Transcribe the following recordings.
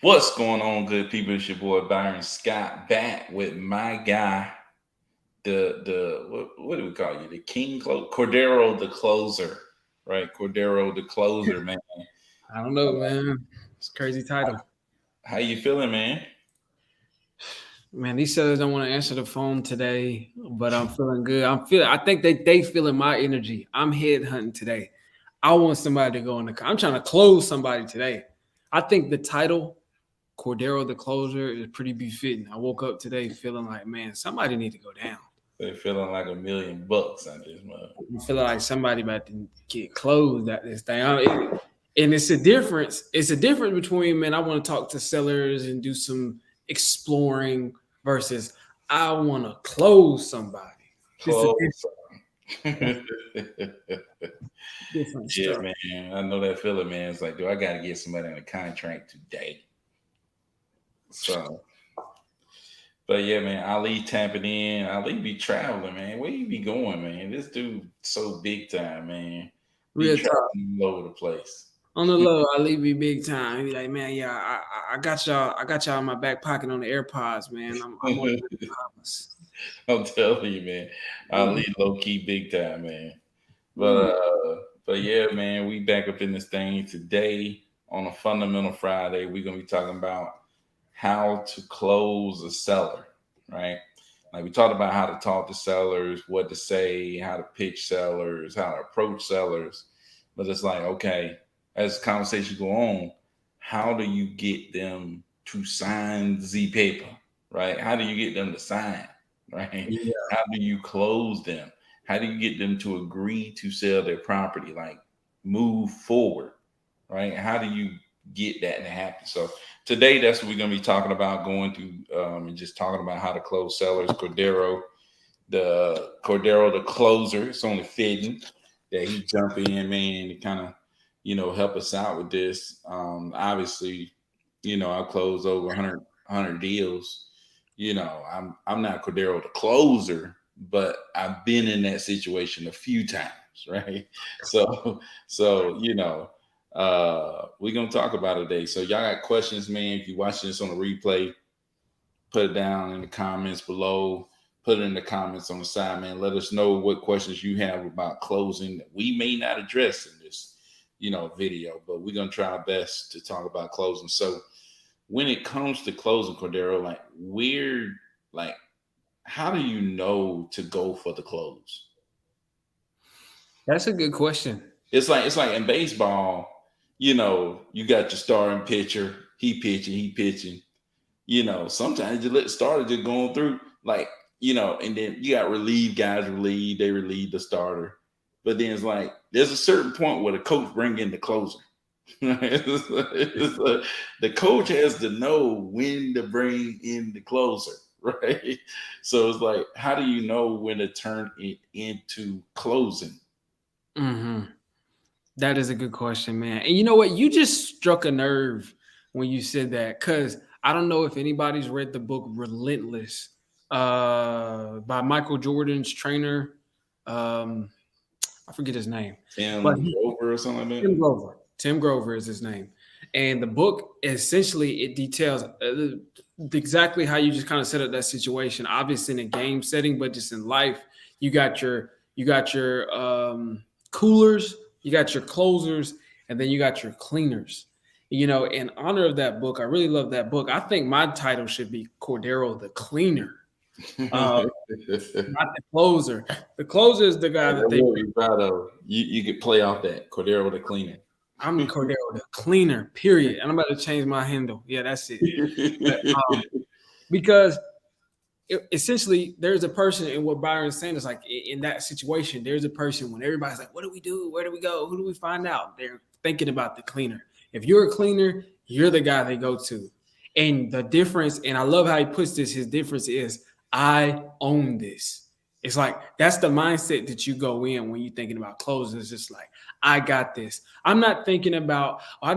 What's going on, good people? It's your boy Byron Scott back with my guy, what do we call you? The King Cordero the closer, right? Cordero the closer, man. I don't know, man. It's a crazy title. How you feeling, man? Man, these sellers don't want to answer the phone today, but I'm feeling good. I think they feeling my energy. I'm head hunting today. I want somebody to go in the I'm trying to close somebody today. I think the title, Cordero the Closer, is pretty befitting. I woke up today feeling like, man, somebody need to go down. They're feeling like $1,000,000 on this month. I'm feeling like somebody about to get closed at this thing. And it's a difference. It's a difference between, man, I want to talk to sellers and do some exploring versus I want to close somebody. Close. Different Yeah, stuff. man. I know that feeling, man. It's like, do I got to get somebody on a contract today? So, but yeah, man, Ali tapping in. Ali be traveling, man. Where you be going, man? This dude so big time, man. Be Real talk. traveling all over the place. On the low, I leave you big time. He be like, man, yeah, I got y'all. I got y'all in my back pocket on the AirPods, man. I'm on the promise. I'm telling you, man. Ali low key big time, man. But yeah, man, we back up in this thing today on a fundamental Friday. We're gonna be talking about how to close a seller, right? Like we talked about how to talk to sellers, what to say, how to pitch sellers, how to approach sellers. But it's like, okay, as the conversation go on, how do you get them to sign the paper, right? How do you get them to sign, right? Yeah. How do you close them? How do you get them to agree to sell their property, like move forward, right? How do you get that to happen? So today, that's what we're going to be talking about, going through and just talking about how to close sellers. Cordero, the closer. It's only fitting that he jump in, man, to kind of, help us out with this. Obviously, I've closed over 100 deals. I'm not Cordero the closer, but I've been in that situation a few times, right? So we're gonna talk about it today. So y'all got questions, man. If you're watching this on a replay, put it down in the comments below. Put it in the comments on the side, man. Let us know what questions you have about closing that we may not address in this, video, but we're gonna try our best to talk about closing. So when it comes to closing, Cordero, how do you know to go for the close? That's a good question. It's like in baseball, you got your starting pitcher, he pitching. Sometimes you let the starter just going through, and then you got relieved guys they relieve the starter. But then it's like there's a certain point where the coach bring in the closer. The coach has to know when to bring in the closer, right? So it's like, how do you know when to turn it into closing? That is a good question, man. And you know what? You just struck a nerve when you said that, because I don't know if anybody's read the book Relentless by Michael Jordan's trainer. I forget his name. Tim Grover or something like that? Tim Grover is his name. And the book, essentially, it details exactly how you just kind of set up that situation. Obviously in a game setting, but just in life, you got your coolers, you got your closers, and then you got your cleaners. In honor of that book, I really love that book. I think my title should be Cordero the Cleaner. Not the closer. The closer is the guy that they be proud of. You could play off that Cordero the Cleaner. I'm Cordero the Cleaner, period. And I'm about to change my handle. Yeah, that's it. Because essentially, there's a person, and what Byron's saying is like in that situation, there's a person when everybody's like, what do we do? Where do we go? Who do we find out? They're thinking about the cleaner. If you're a cleaner, you're the guy they go to. And the difference, and I love how he puts this, his difference is, I own this. It's like, that's the mindset that you go in when you're thinking about closing. It's just like, I got this. I'm not thinking about, I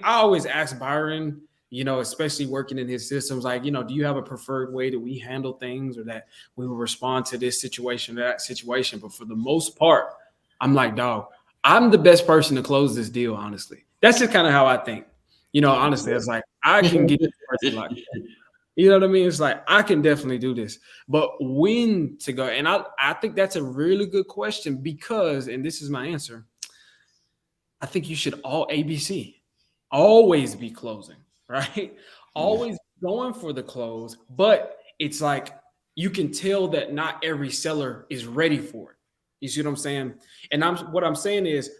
always ask Byron, especially working in his systems, like, do you have a preferred way that we handle things or that we will respond to this situation, or that situation? But for the most part, I'm like, dog, I'm the best person to close this deal, honestly. That's just kind of how I think. Honestly, it's like I can get this person like you know what I mean? It's like I can definitely do this, but when to go? And I think that's a really good question because, and this is my answer. I think you should all ABC, always be closing, right? Yeah. Always going for the close, but it's like you can tell that not every seller is ready for it. You see what I'm saying? And what I'm saying is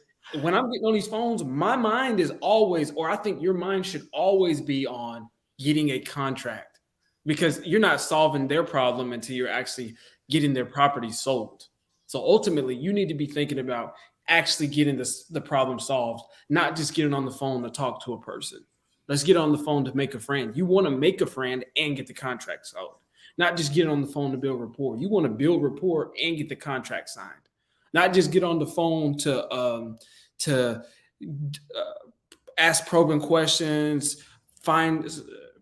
when I'm getting on these phones, my mind is always, or I think your mind should always be on getting a contract because you're not solving their problem until you're actually getting their property sold. So ultimately, you need to be thinking about actually getting the problem solved, not just getting on the phone to talk to a person. Let's get on the phone to make a friend. You want to make a friend and get the contract solved, not just get on the phone to build rapport. You want to build rapport and get the contract signed, not just get on the phone to ask probing questions, find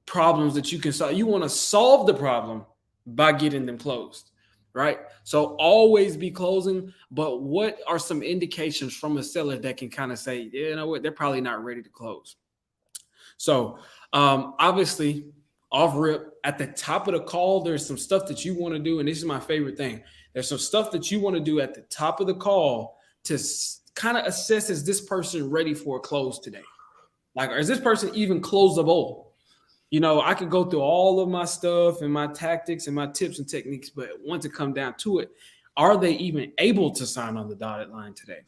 problems that you can solve. You want to solve the problem by getting them closed, right? So always be closing. But what are some indications from a seller that can kind of say, yeah, you know what, they're probably not ready to close? So obviously, off rip at the top of the call, there's some stuff that you want to do, and this is my favorite thing. There's some stuff that you want to do at the top of the call to kind of assess, is this person ready for a close today? Like, is this person even closable? I could go through all of my stuff and my tactics and my tips and techniques, but once it comes down to it, are they even able to sign on the dotted line today?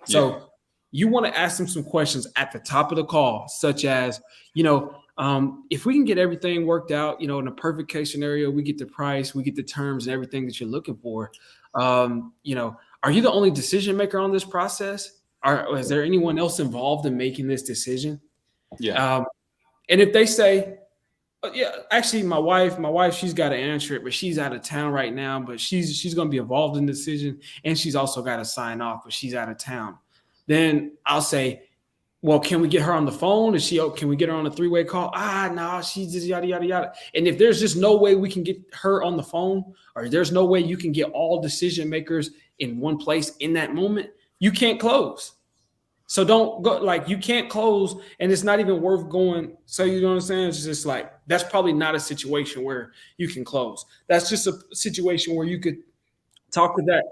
So Yeah. you want to ask them some questions at the top of the call, such as, if we can get everything worked out, in a perfect case scenario, we get the price, we get the terms and everything that you're looking for. Are you the only decision maker on this process? Is there anyone else involved in making this decision? Yeah. And if they say, yeah, actually, my wife, she's got to answer it, but she's out of town right now. But she's going to be involved in the decision, and she's also got to sign off, but she's out of town. Then I'll say, well, can we get her on the phone? Can we get her on a 3-way call? No, she's just yada yada yada. And if there's just no way we can get her on the phone, or there's no way you can get all decision makers in one place in that moment, you can't close. So don't go, like, you can't close, and it's not even worth going. So you know what I'm saying? It's just like, that's probably not a situation where you can close. That's just a situation where you could talk to that.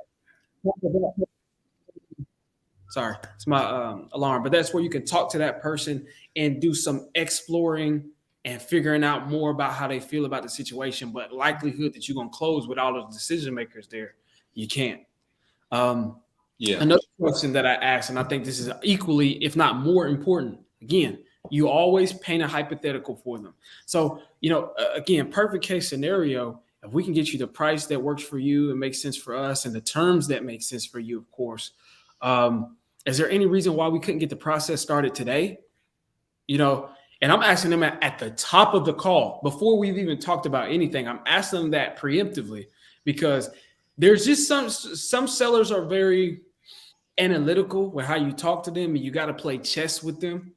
Sorry, it's my alarm, but that's where you can talk to that person and do some exploring and figuring out more about how they feel about the situation. But likelihood that you're gonna close with all of the decision makers there, you can't. Um, Yeah. Another question that I asked, and I think this is equally, if not more important, again, you always paint a hypothetical for them. So, again, perfect case scenario, if we can get you the price that works for you and makes sense for us and the terms that make sense for you, of course, is there any reason why we couldn't get the process started today? And I'm asking them at the top of the call before we've even talked about anything. I'm asking them that preemptively because there's just some sellers are very analytical with how you talk to them, and you got to play chess with them.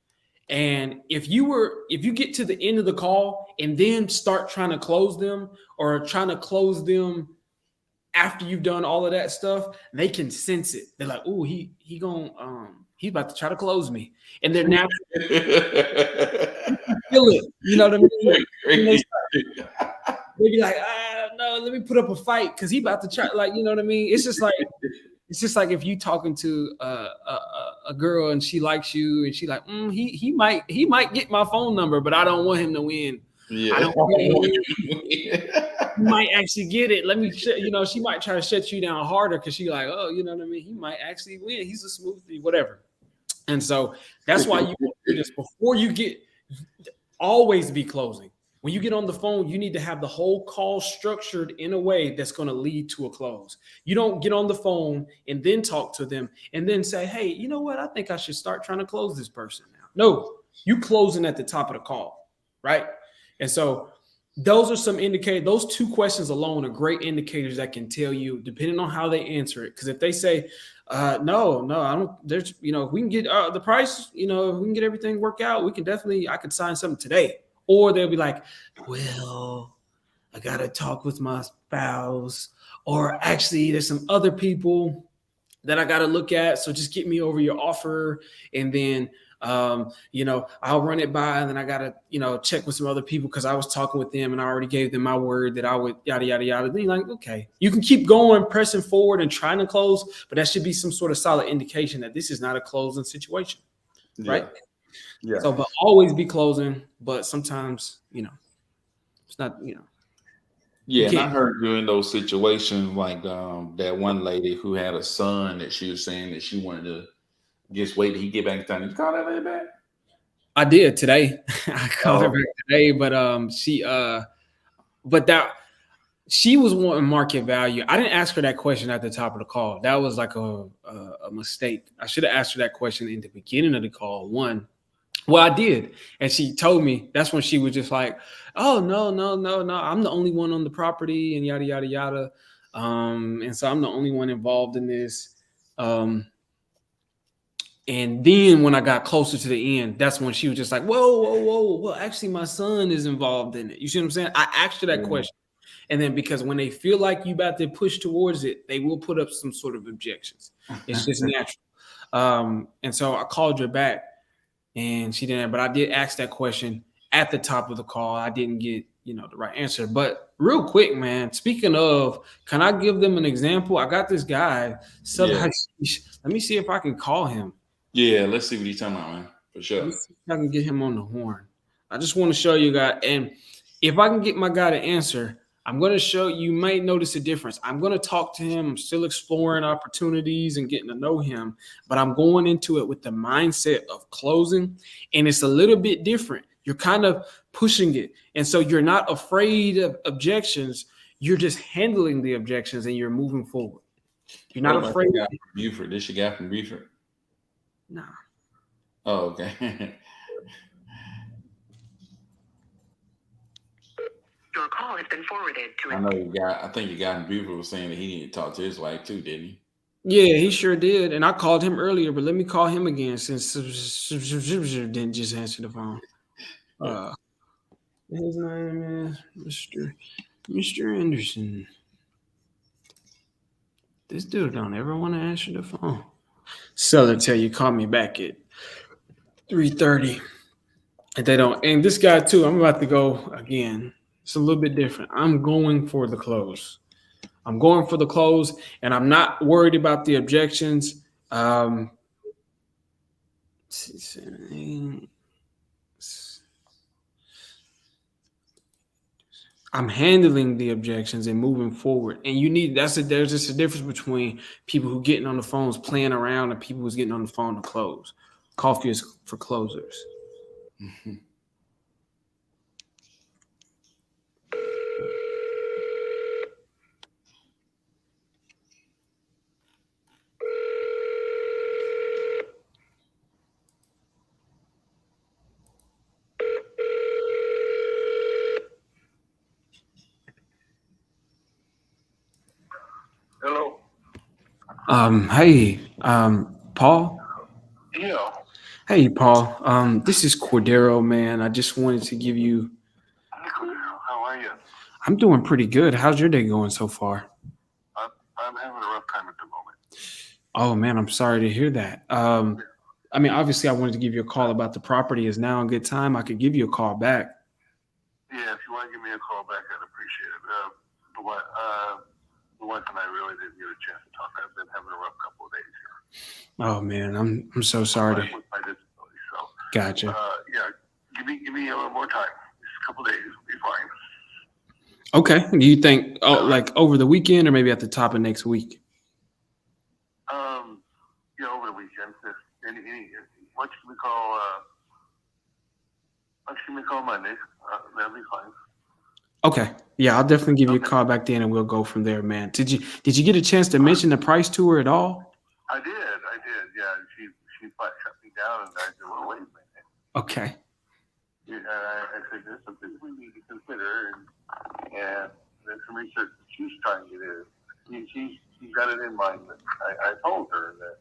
And if you get to the end of the call and then start trying to close them or trying to close them after you've done all of that stuff, they can sense it. They're like, "Oh, he's about to try to close me," and they're naturally feel it. You know what I mean? And they be like, no, let me put up a fight because he about to try. Like, you know what I mean? It's just like if you talking to a girl and she likes you and she like, he might get my phone number, but I don't want him to win. Yeah. I don't want him to win. He might actually get it. Let me, she might try to shut you down harder because she like, oh, you know what I mean? He might actually win. He's a smoothie, whatever. And so that's why you do this before you get. Always be closing. When you get on the phone, you need to have the whole call structured in a way that's going to lead to a close. You don't get on the phone and then talk to them and then say, hey, you know what? I think I should start trying to close this person now. No, you closing at the top of the call, right? And so those are some indicators. Those two questions alone are great indicators that can tell you, depending on how they answer it. Because if they say, no, I don't, there's, if we can get the price, if we can get everything worked out, I could sign something today. Or they'll be like, well, I got to talk with my spouse, or actually there's some other people that I got to look at. So just get me over your offer. And then I'll run it by, and then I gotta, check with some other people because I was talking with them and I already gave them my word that I would yada yada yada. Then you're like, okay, you can keep going, pressing forward and trying to close, but that should be some sort of solid indication that this is not a closing situation, right? Yeah. So, but always be closing, but sometimes, it's not, Yeah, and I heard you in those situations like that one lady who had a son that she was saying that she wanted to just wait till he get back in town. Did you call that lady back? I did today. I called her Oh, back today, but she was wanting market value. I didn't ask her that question at the top of the call. That was like a mistake. I should have asked her that question in the beginning of the call. Well, I did, and she told me. That's when she was just like, "Oh no, no, no, no! I'm the only one on the property, and yada yada yada." And so I'm the only one involved in this. And then when I got closer to the end, that's when she was just like, "Whoa, whoa, whoa! Well, actually, my son is involved in it." You see what I'm saying? I asked her that question, and then because when they feel like you about to push towards it, they will put up some sort of objections. It's just natural. And so I called her back, and she didn't. But I did ask that question at the top of the call. I didn't get the right answer. But real quick, man. Speaking of, can I give them an example? I got this guy. yeah. Let me see if I can call him. Yeah, let's see what he's talking about, man. For Let me sure. see if I can get him on the horn. I just want to show you guys, and if I can get my guy to answer, I'm going to show you. Might notice a difference. I'm going to talk to him. I'm still exploring opportunities and getting to know him, but I'm going into it with the mindset of closing, and it's a little bit different. You're kind of pushing it, and so you're not afraid of objections. You're just handling the objections, and you're moving forward. You're What not about afraid. the guy from Buford? This your guy from Buford? Nah. Oh, okay. Your call has been forwarded to. I know you got. I think your guy from Buford was saying that he needed to talk to his wife too, didn't he? Yeah, he sure did. And I called him earlier, but let me call him again since didn't just answer the phone. His name is Mr. Anderson. This dude don't ever want to answer the phone. Seller tell you call me back at 3:30. And they don't. And this guy too, I'm about to go again. It's a little bit different. I'm going for the close. I'm going for the close, and I'm not worried about the objections. I'm handling the objections and moving forward. And there's just a difference between people who getting on the phones playing around and people who's getting on the phone to close. Coffee is for closers. Mm-hmm. Hello. Hey, Paul. Yeah. Hey, Paul. This is Cordero, man. I just wanted to give you. How are you? I'm doing pretty good. How's your day going so far? I'm having a rough time at the moment. Oh man, I'm sorry to hear that. I mean, obviously, I wanted to give you a call about the property. Is now a good time? I could give you a call back. Yeah, if you want to give me a call back, I'd appreciate it. The wife and I really didn't get a chance to talk. I've been having a rough couple of days here. Oh man, I'm so sorry. With my disability, so Gotcha. yeah, give me a little more time. Just a couple of days will be fine. Okay. Do you think like over the weekend or maybe at the top of next week? Yeah, over the weekend. Why don't you call? Why don't you call Monday? That'll be fine. Okay. Yeah, I'll definitely give you a call back then and we'll go from there, man. Did you get a chance to mention the price to her at all? I did. Yeah, she shut me down, and I said, "Well, wait a minute." Okay. Yeah, I said, "There's something we need to consider," and there's some research that she's trying to do. She's got it in mind. But I told her that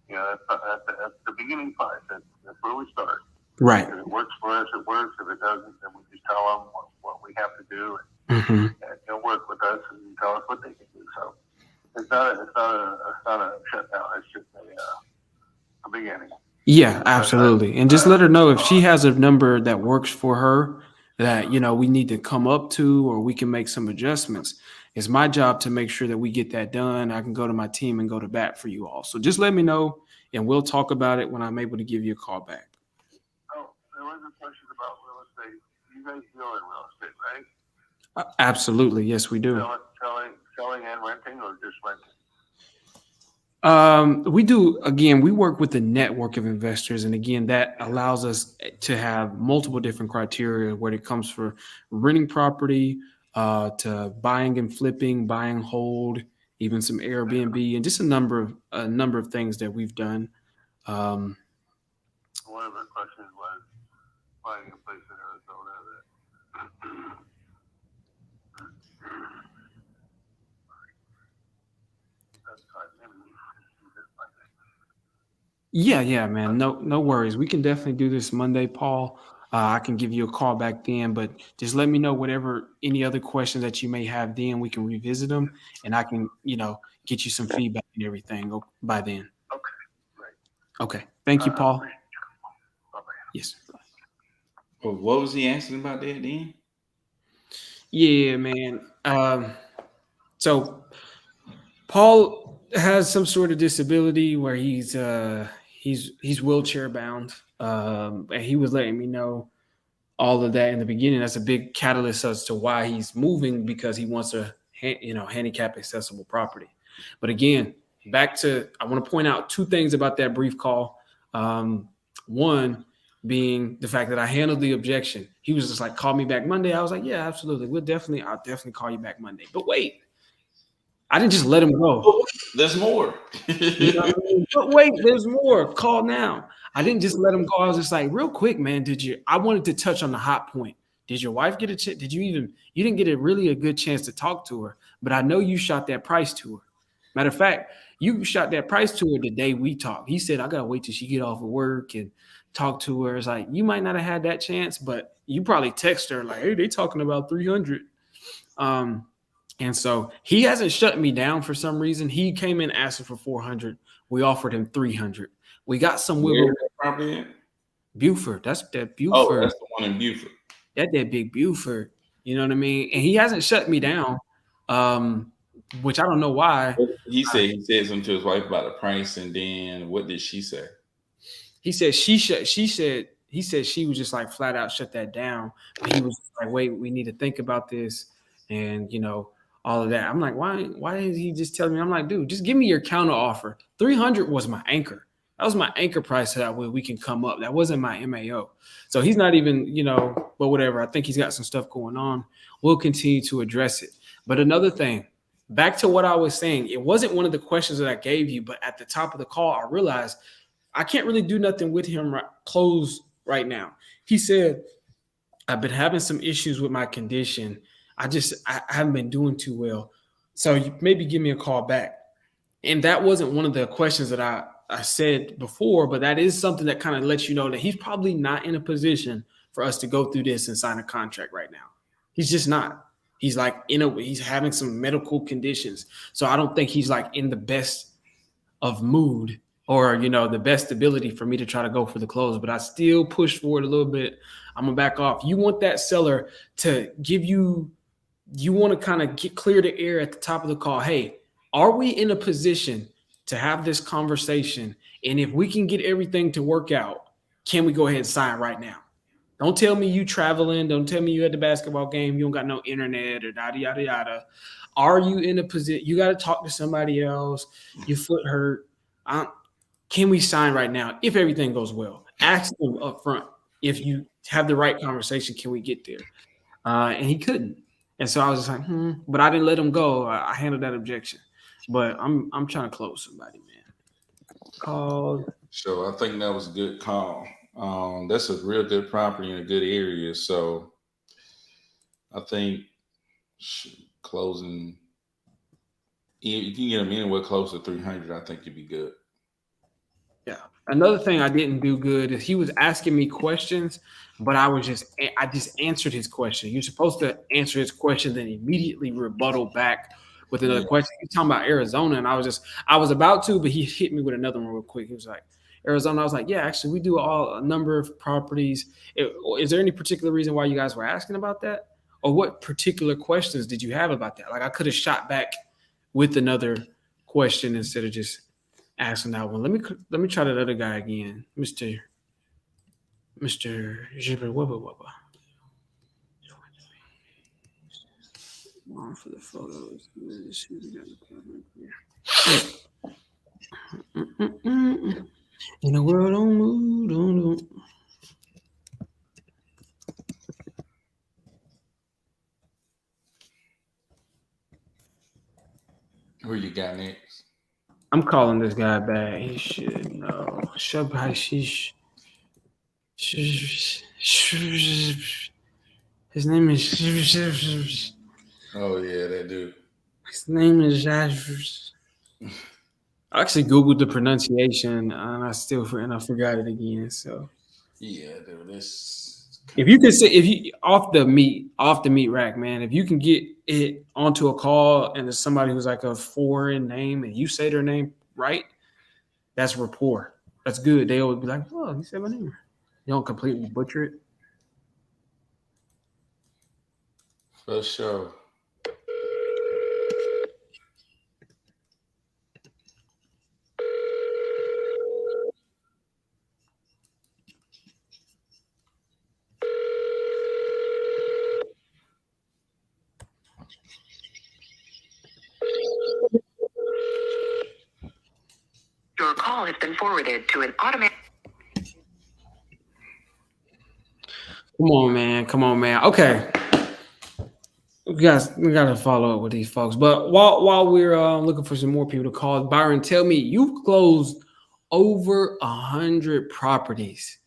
that's the beginning part. That's where we start. Right. If it works for us, it works. If it doesn't, then we just tell them what we have to do, Mm-hmm. and they'll work with us and tell us what they can do. So it's not a shutdown. It's just a beginning. Yeah, absolutely. And just let her know if she has a number that works for her that, we need to come up to or we can make some adjustments. It's my job to make sure that we get that done. I can go to my team and go to bat for you all. So just let me know and we'll talk about it when I'm able to give you a call back. Oh, there was a question about real estate. You guys deal in real estate, right? Absolutely. Yes, we do. Selling and renting, or just renting? We do, again, we work with a network of investors, and again, that allows us to have multiple different criteria when it comes for renting property, to buying and flipping, buying hold, even some Airbnb, and just a number of things that we've done. Um, One of the questions was buying a place in Arizona that that's fine. Maybe we can do this Monday. yeah, man, no worries. We can definitely do this Monday, Paul. I can give you a call back then, but just let me know whatever any other questions that you may have. Then we can revisit them, and I can, get you some feedback and everything by then. Okay, great. Okay. Thank you, Paul. Appreciate you. Bye-bye. Yes. Well, what was he asking about that then? Yeah, man. So Paul has some sort of disability where he's wheelchair bound. And he was letting me know all of that in the beginning. That's a big catalyst as to why he's moving, because he wants a handicap accessible property. But again, I want to point out two things about that brief call. One being the fact that I handled the objection. He was just like, call me back Monday. I was like, yeah, absolutely. I'll definitely call you back Monday. But wait, I didn't just let him go. There's more. You know what I mean? But wait, there's more. Call now. I didn't just let him go. I was just like, real quick, man. I wanted to touch on the hot point. Did your wife get a chance? You didn't get a good chance to talk to her, but I know you shot that price to her. Matter of fact, you shot that price to her the day we talked. He said, I got to wait till she get off of work and talk to her. It's like, you might not have had that chance, but you probably text her like, hey, they talking about 300. And so he hasn't shut me down for some reason. He came in asking for 400. We offered him 300. We got some wiggle. Where that property at? Buford. That's that Buford. Oh, that's the one in Buford. That big Buford. You know what I mean? And he hasn't shut me down, which I don't know why. He said something to his wife about the price, and then what did she say? He said he said she was just like flat out shut that down. But he was like, wait, we need to think about this, and all of that. I'm like, why is he just telling me? I'm like, dude, just give me your counter offer. 300 was my anchor. That was my anchor price, so that way we can come up. That wasn't my MAO. So he's not even, but whatever. I think he's got some stuff going on. We'll continue to address it. But another thing, back to what I was saying, it wasn't one of the questions that I gave you, but at the top of the call, I realized I can't really do nothing with him close right now. He said, I've been having some issues with my condition. I haven't been doing too well. So you maybe give me a call back. And that wasn't one of the questions that I said before, but that is something that kind of lets you know that he's probably not in a position for us to go through this and sign a contract right now. He's just not. He's like he's having some medical conditions. So I don't think he's like in the best of mood or, the best ability for me to try to go for the close, but I still push forward a little bit. I'm gonna back off. You want that seller to give you want to kind of clear the air at the top of the call. Hey, are we in a position to have this conversation? And if we can get everything to work out, can we go ahead and sign right now? Don't tell me you traveling. Don't tell me you at the basketball game. You don't got no internet or yada, yada, yada. Are you in a position? You got to talk to somebody else. Your foot hurt. Can we sign right now? If everything goes well, ask them up front. If you have the right conversation, can we get there? And he couldn't. And so I was just like, but I didn't let him go. I handled that objection. But I'm trying to close somebody, man. Called. So I think that was a good call. That's a real good property in a good area. So I think closing, if you can get them anywhere close to 300, I think you'd be good. Yeah. Another thing I didn't do good is he was asking me questions, but I just answered his question. You're supposed to answer his question, then immediately rebuttal back with another question. He's talking about Arizona, and I was about to, but he hit me with another one real quick. He was like, Arizona. I was like, yeah, actually, we do a number of properties. Is there any particular reason why you guys were asking about that? Or what particular questions did you have about that? Like, I could have shot back with another question instead of just asking that one. Let me try that other guy again, Mister Jibber Wubba Wubba. On for the photos. In a world on mood, on. Who you got next? I'm calling this guy back. He should know. Shabhashish. His name is. Oh yeah, that dude. His name is. I actually googled the pronunciation and I forgot it again. So Yeah, dude. This. if you can say if you off the meat rack, man, if you can get it onto a call and there's somebody who's like a foreign name and you say their name right, that's rapport. That's good. They always be like, "Oh, he said my name." You don't completely butcher it. For sure. Your call has been forwarded to an automatic. Come on, man. Come on, man. Okay. We gotta follow up with these folks. But while we're looking for some more people to call, Byron, tell me you've closed over 100 properties,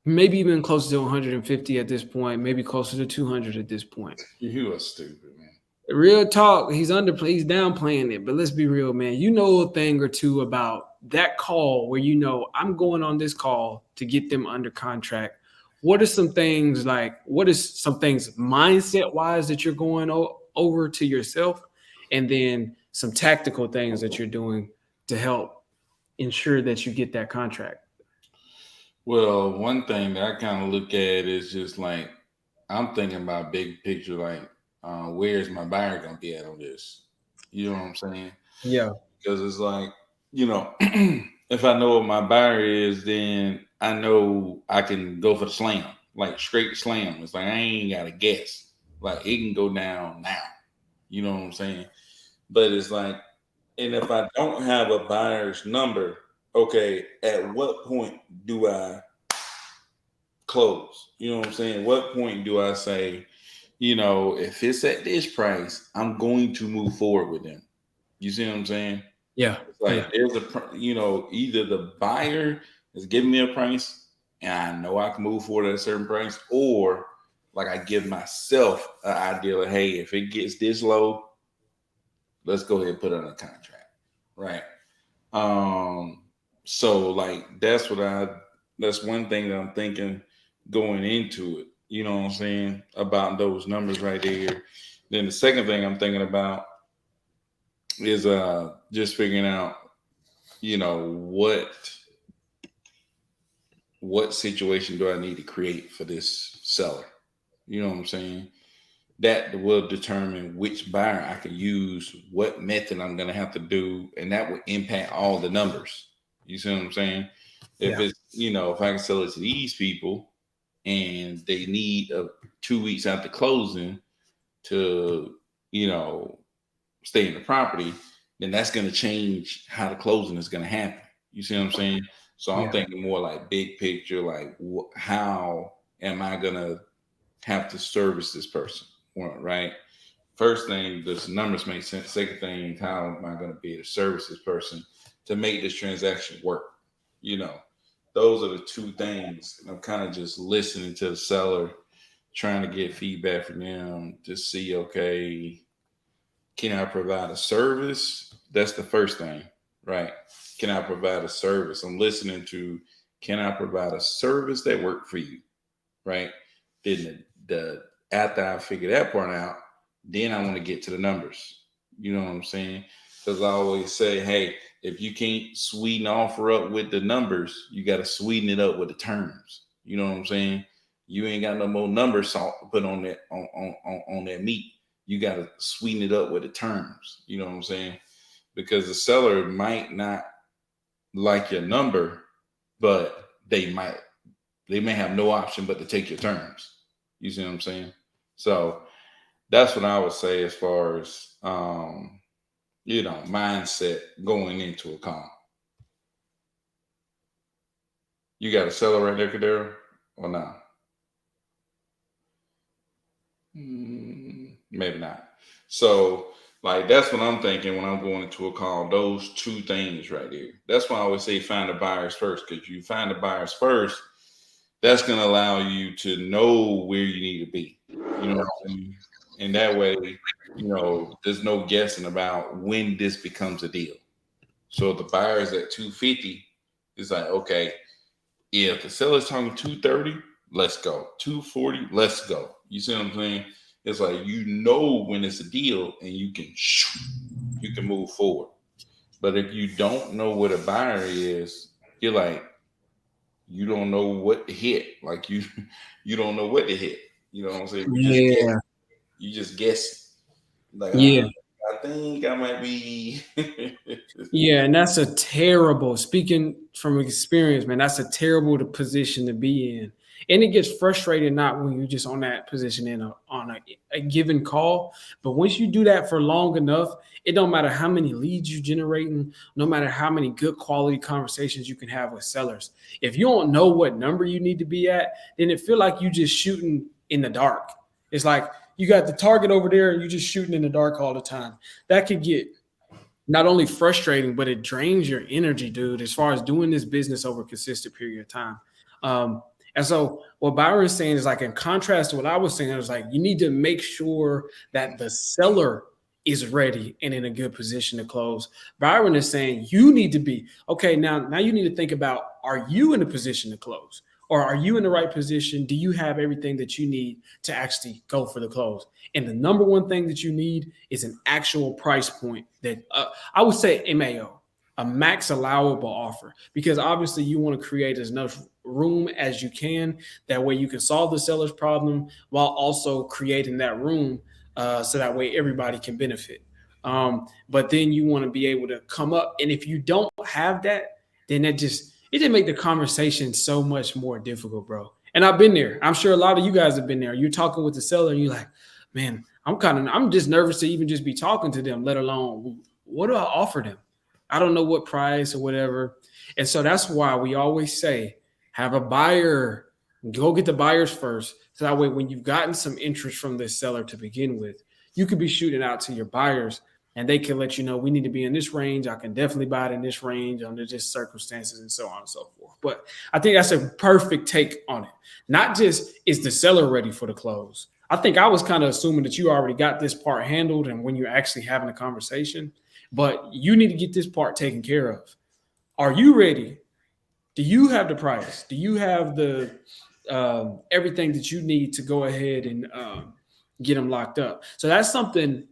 maybe even closer to 150 at this point, maybe closer to 200 at this point. You are stupid, man. Real talk, he's downplaying it, but let's be real, man. You know a thing or two about that call where I'm going on this call to get them under contract. What are some things mindset wise that you're going over to yourself, and then some tactical things that you're doing to help ensure that you get that contract? Well, one thing that I kind of look at is just like I'm thinking about big picture, like where's my buyer gonna be at on this? You know what I'm saying? Yeah. Because it's like, if I know what my buyer is, then I know I can go for the slam, like straight slam. It's like I ain't got to guess. Like it can go down now. You know what I'm saying? But it's like, and if I don't have a buyer's number, okay, at what point do I close? You know what I'm saying? What point do I say, if it's at this price, I'm going to move forward with them. You see what I'm saying? Yeah. It's like there's either the buyer is giving me a price and I know I can move forward at a certain price, or like I give myself an idea of, hey, if it gets this low, let's go ahead and put it on a contract. Right. So like that's one thing that I'm thinking going into it. You know what I'm saying? About those numbers right there. Then the second thing I'm thinking about is just figuring out, what situation do I need to create for this seller? You know what I'm saying? That will determine which buyer I can use, what method I'm going to have to do, and that will impact all the numbers. You see what I'm saying? If it's, if I can sell it to these people and they need 2 weeks after closing to, stay in the property, then that's going to change how the closing is going to happen. You see what I'm saying? So I'm thinking more like big picture, like how am I going to have to service this person? Right. First thing, does the numbers make sense? Second thing, how am I going to be able to service this person to make this transaction work? Those are the two things. I'm kind of just listening to the seller, trying to get feedback from them to see, okay, can I provide a service? That's the first thing, right? Can I provide a service? I'm listening to, can I provide a service that worked for you, right? Then after I figure that part out, then I want to get to the numbers. You know what I'm saying? Because I always say, hey, if you can't sweeten the offer up with the numbers, you got to sweeten it up with the terms. You know what I'm saying? You ain't got no more number salt to put on that on that meat. You got to sweeten it up with the terms. You know what I'm saying? Because the seller might not like your number, but they may have no option but to take your terms. You see what I'm saying? So that's what I would say as far as mindset going into a call. You got a seller right there, Kadero, or not? Maybe not. So, like, that's what I'm thinking when I'm going into a call. Those two things right there. That's why I always say find the buyers first, because you find the buyers first, that's going to allow you to know where you need to be. You know what I'm saying? And that way, there's no guessing about when this becomes a deal. So if the buyer's at 250, it's like, okay, if the seller's talking 230, let's go. 240, let's go. You see what I'm saying? It's like when it's a deal and you can move forward. But if you don't know what a buyer is, you're like, you don't know what to hit. Like you don't know what to hit. You know what I'm saying? You just guess. Like I think I might be. Yeah, and that's a terrible, speaking from experience, man, that's a terrible position to be in. And it gets frustrating not when you're just on that position on a given call, but once you do that for long enough, it don't matter how many leads you're generating, no matter how many good quality conversations you can have with sellers. If you don't know what number you need to be at, then it feel like you just shooting in the dark. It's like you got the target over there and you're just shooting in the dark all the time. That could get not only frustrating, but it drains your energy, dude, as far as doing this business over a consistent period of time. And so what Byron's saying is, like, in contrast to what I was saying, it was like, you need to make sure that the seller is ready and in a good position to close. Byron is saying you need to be, okay, now you need to think about, are you in a position to close? Or are you in the right position? Do you have everything that you need to actually go for the close? And the number one thing that you need is an actual price point that I would say MAO, a max allowable offer, because obviously you want to create as much room as you can. That way you can solve the seller's problem while also creating that room so that way everybody can benefit. But then you want to be able to come up. And if you don't have that, then it just make the conversation so much more difficult, bro. And I've been there. I'm sure a lot of you guys have been there. You're talking with the seller and you're like, man, I'm just nervous to even just be talking to them, let alone what do I offer them? I don't know what price or whatever. And so that's why we always say, have a buyer, go get the buyers first. So that way, when you've gotten some interest from this seller to begin with, you could be shooting out to your buyers and they can let you know, we need to be in this range. I can definitely buy it in this range under this circumstances and so on and so forth. But I think that's a perfect take on it. Not just is the seller ready for the close. I think I was kind of assuming that you already got this part handled and when you're actually having a conversation, but you need to get this part taken care of. Are you ready? Do you have the price? Do you have the everything that you need to go ahead and get them locked up? So that's something,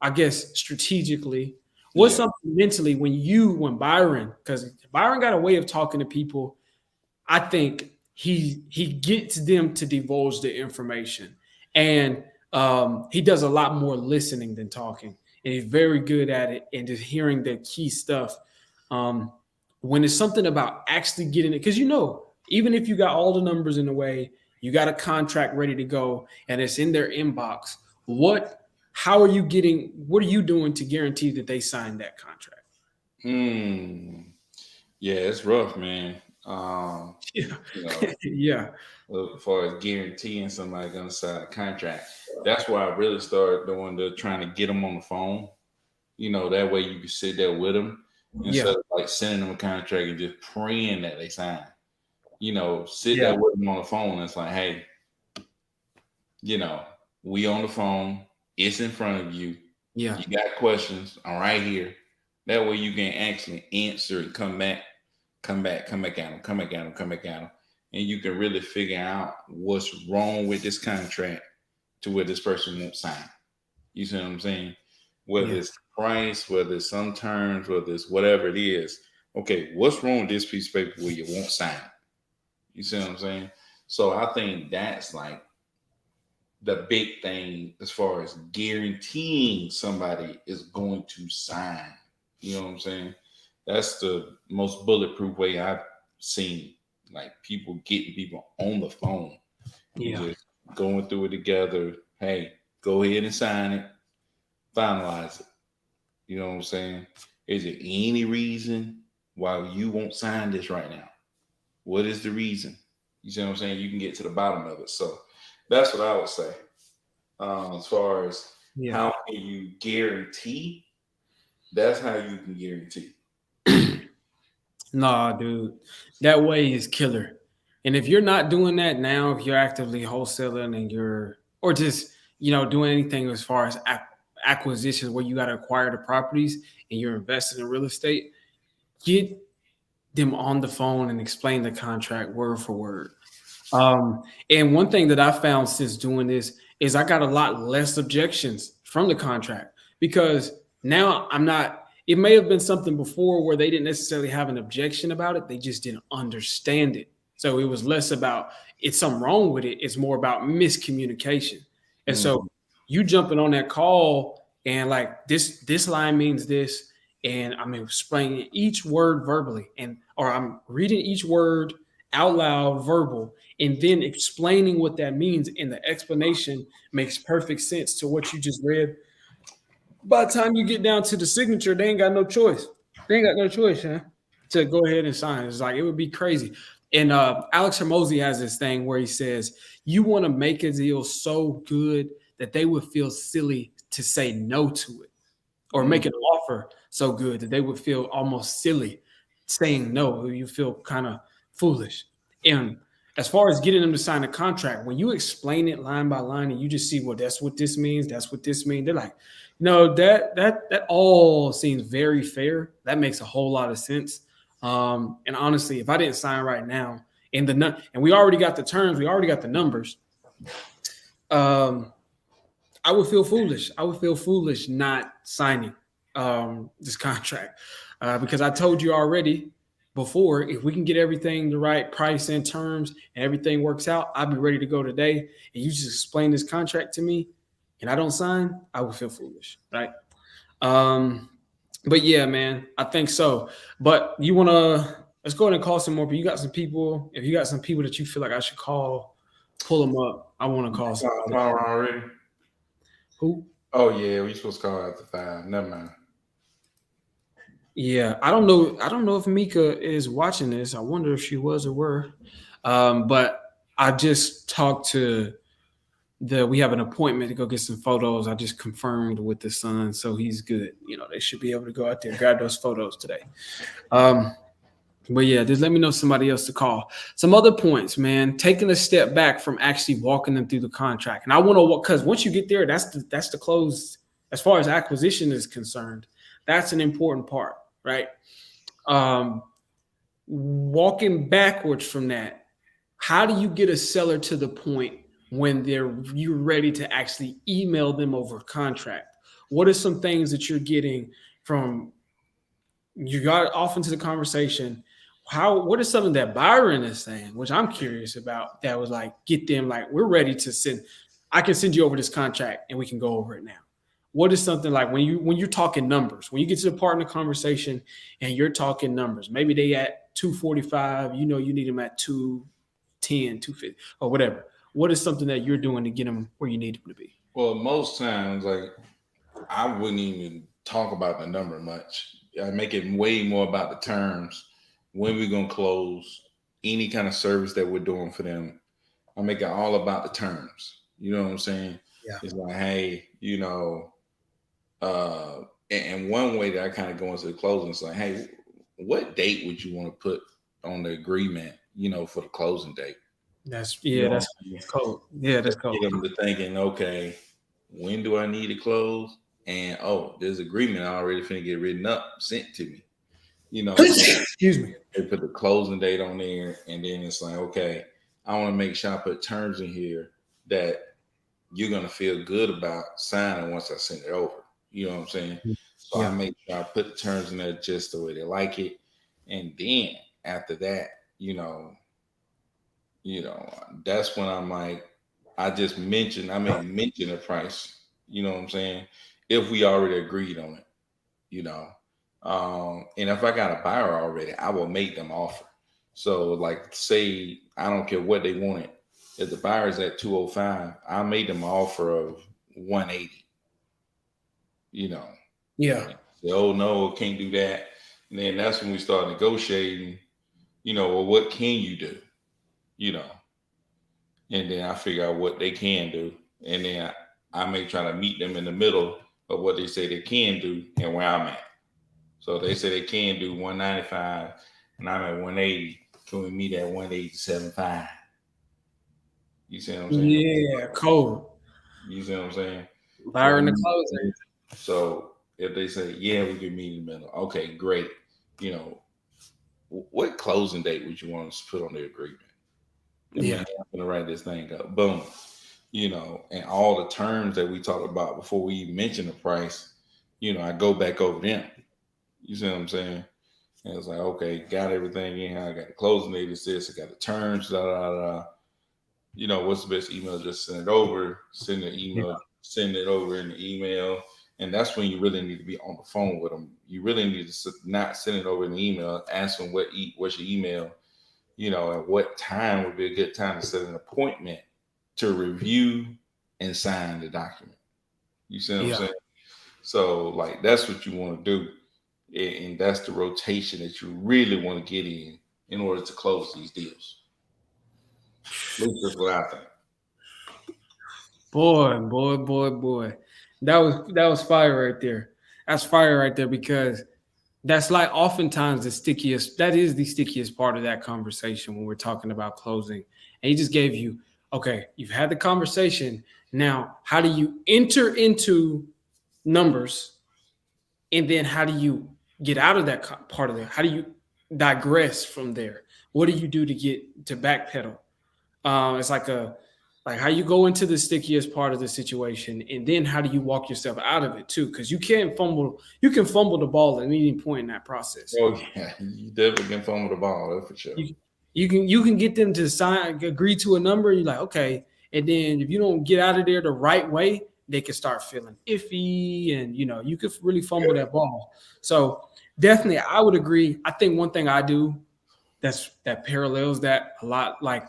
I guess, strategically. What's something mentally when Byron, because Byron got a way of talking to people, I think he gets them to divulge the information. And he does a lot more listening than talking. And he's very good at it and just hearing the key stuff. When it's something about actually getting it, because even if you got all the numbers in the way, you got a contract ready to go, and it's in their inbox, what are you doing to guarantee that they sign that contract? Yeah, it's rough, man. Yeah. As far as guaranteeing somebody gonna sign a contract, that's why I really started trying to get them on the phone. That way you can sit there with them instead of like sending them a contract and just praying that they sign. Sit there with them on the phone. It's like, hey, we on the phone. It's in front of you. Yeah. You got questions. I'm right here. That way you can actually answer and come back at them. And you can really figure out what's wrong with this contract to where this person won't sign. You see what I'm saying? whether it's price, whether it's some terms, whether it's whatever it is. Okay, what's wrong with this piece of paper where you won't sign it? You see what I'm saying? So I think that's like the big thing as far as guaranteeing somebody is going to sign. You know what I'm saying? That's the most bulletproof way I've seen, like people getting people on the phone. You just going through it together. Hey, go ahead and sign it, finalize it. You know what I'm saying? Is there any reason why you won't sign this right now? What is the reason? You see what I'm saying? You can get to the bottom of it. So that's what I would say. As far as how can you guarantee, that's how you can guarantee. Nah, dude, that way is killer. And if you're not doing that now, if you're actively wholesaling and you're, or just, doing anything as far as acquisitions where you got to acquire the properties and you're invested in real estate, get them on the phone and explain the contract word for word. And one thing that I found since doing this is I got a lot less objections from the contract because now I'm not, it may have been something before where they didn't necessarily have an objection about it. They just didn't understand it. So it was less about it's something wrong with it. It's more about miscommunication. And so you jumping on that call and like this line means this, and I'm explaining each word verbally, or I'm reading each word out loud, verbal, and then explaining what that means. And the explanation makes perfect sense to what you just read. By the time you get down to the signature, they ain't got no choice. They ain't got no choice, huh? To go ahead and sign. It's like it would be crazy. And Alex Hermosi has this thing where he says, you want to make a deal so good that they would feel silly to say no to it, or make an offer so good that they would feel almost silly saying no. You feel kind of foolish. And as far as getting them to sign a contract, when you explain it line by line and you just see, well, that's what this means, that's what this means, they're like, no, that all seems very fair. That makes a whole lot of sense. And honestly, if I didn't sign right now, and we already got the terms, we already got the numbers, I would feel foolish. I would feel foolish not signing this contract because I told you already before, if we can get everything the right price and terms and everything works out, I'll be ready to go today. And you just explain this contract to me and I don't sign, I would feel foolish, right? But yeah, man, I think so. But you want to, let's go ahead and call some more. But you got some people, if you got some people that you feel like I should call, pull them up. I want to call somebody. Already. Who? Oh yeah, we supposed to call after 5. Never mind. Yeah, I don't know. I don't know if Mika is watching this. I wonder if she was or were. But I just talked to we have an appointment to go get some photos. I just confirmed with the son, so he's good. They should be able to go out there and grab those photos today. But yeah, just let me know somebody else to call. Some other points, man. Taking a step back from actually walking them through the contract, and I want to, because once you get there, that's the close. As far as acquisition is concerned, that's an important part, right? Walking backwards from that, how do you get a seller to the point when you're ready to actually email them over contract? What are some things that you're getting from? You got off into the conversation. What is something that Byron is saying, which I'm curious about, that was like, get them like, we're ready to send, I can send you over this contract and we can go over it now. What is something like when you're talking numbers, when you get to the part in the conversation and you're talking numbers, maybe they at 245, you need them at 210, 250 or whatever. What is something that you're doing to get them where you need them to be? Well, most times, like, I wouldn't even talk about the number much. I make it way more about the terms, when we're going to close, any kind of service that we're doing for them. I make it all about the terms. You know what I'm saying? Yeah. It's like, hey, and one way that I kind of go into the closing is like, hey, what date would you want to put on the agreement, for the closing date? That's cold. Yeah, that's cold. Get them to thinking, okay, when do I need to close? And there's agreement already finna get written up, sent to me. Excuse me. They put the closing date on there, and then it's like, okay, I want to make sure I put terms in here that you're gonna feel good about signing once I send it over. You know what I'm saying? So I Yeah. make sure I put the terms in there just the way they like it. And then after that, you know, that's when I'm like, I may mention the price, you know what I'm saying? If we already agreed on it, you know. And if I got a buyer already, I will make them offer. So like say I don't care what they wanted. If the buyer's at 205, I made them an offer of 180, you know. Yeah. Say, oh no, can't do that. And then that's when we start negotiating, well, what can you do? You know, and then I figure out what they can do. And then I may try to meet them in the middle of what they say they can do and where I'm at. So they say they can do 195 and I'm at 180. Can we meet at 187.5? You see what I'm saying? Yeah, cold. You see what I'm saying? Buyer in the closing. So if they say, yeah, we can meet in the middle, okay, great. What closing date would you want us to put on the agreement? And Yeah. man, I'm gonna write this thing up. Boom. And all the terms that we talked about before we even mention the price, I go back over them. You see what I'm saying? And it's like, okay, got everything in here. I got the closing date is this. I got the terms, da da da. What's the best email? Just send it over. Send the email. Send it over in the email. And that's when you really need to be on the phone with them. You really need to not send it over in the email. Ask them what's your email. At what time would be a good time to set an appointment to review and sign the document. You see what I'm saying? So, like, that's what you want to do. And that's the rotation that you really want to get in order to close these deals. At least that's what I think. Boy. That was fire right there. That's fire right there because that's like oftentimes that is the stickiest part of that conversation when we're talking about closing. And he just gave you, okay, you've had the conversation. Now, how do you enter into numbers? And then how do you get out of that part of there? How do you digress from there? What do you do to get to backpedal? It's like how you go into the stickiest part of the situation, and then how do you walk yourself out of it too? Because you can fumble the ball at any point in that process. Oh yeah, you definitely can fumble the ball, that's for sure. You can get them to agree to a number. And you're like, okay, and then if you don't get out of there the right way, they can start feeling iffy, and you could really fumble that ball. So definitely, I would agree. I think one thing I do that parallels that a lot, like.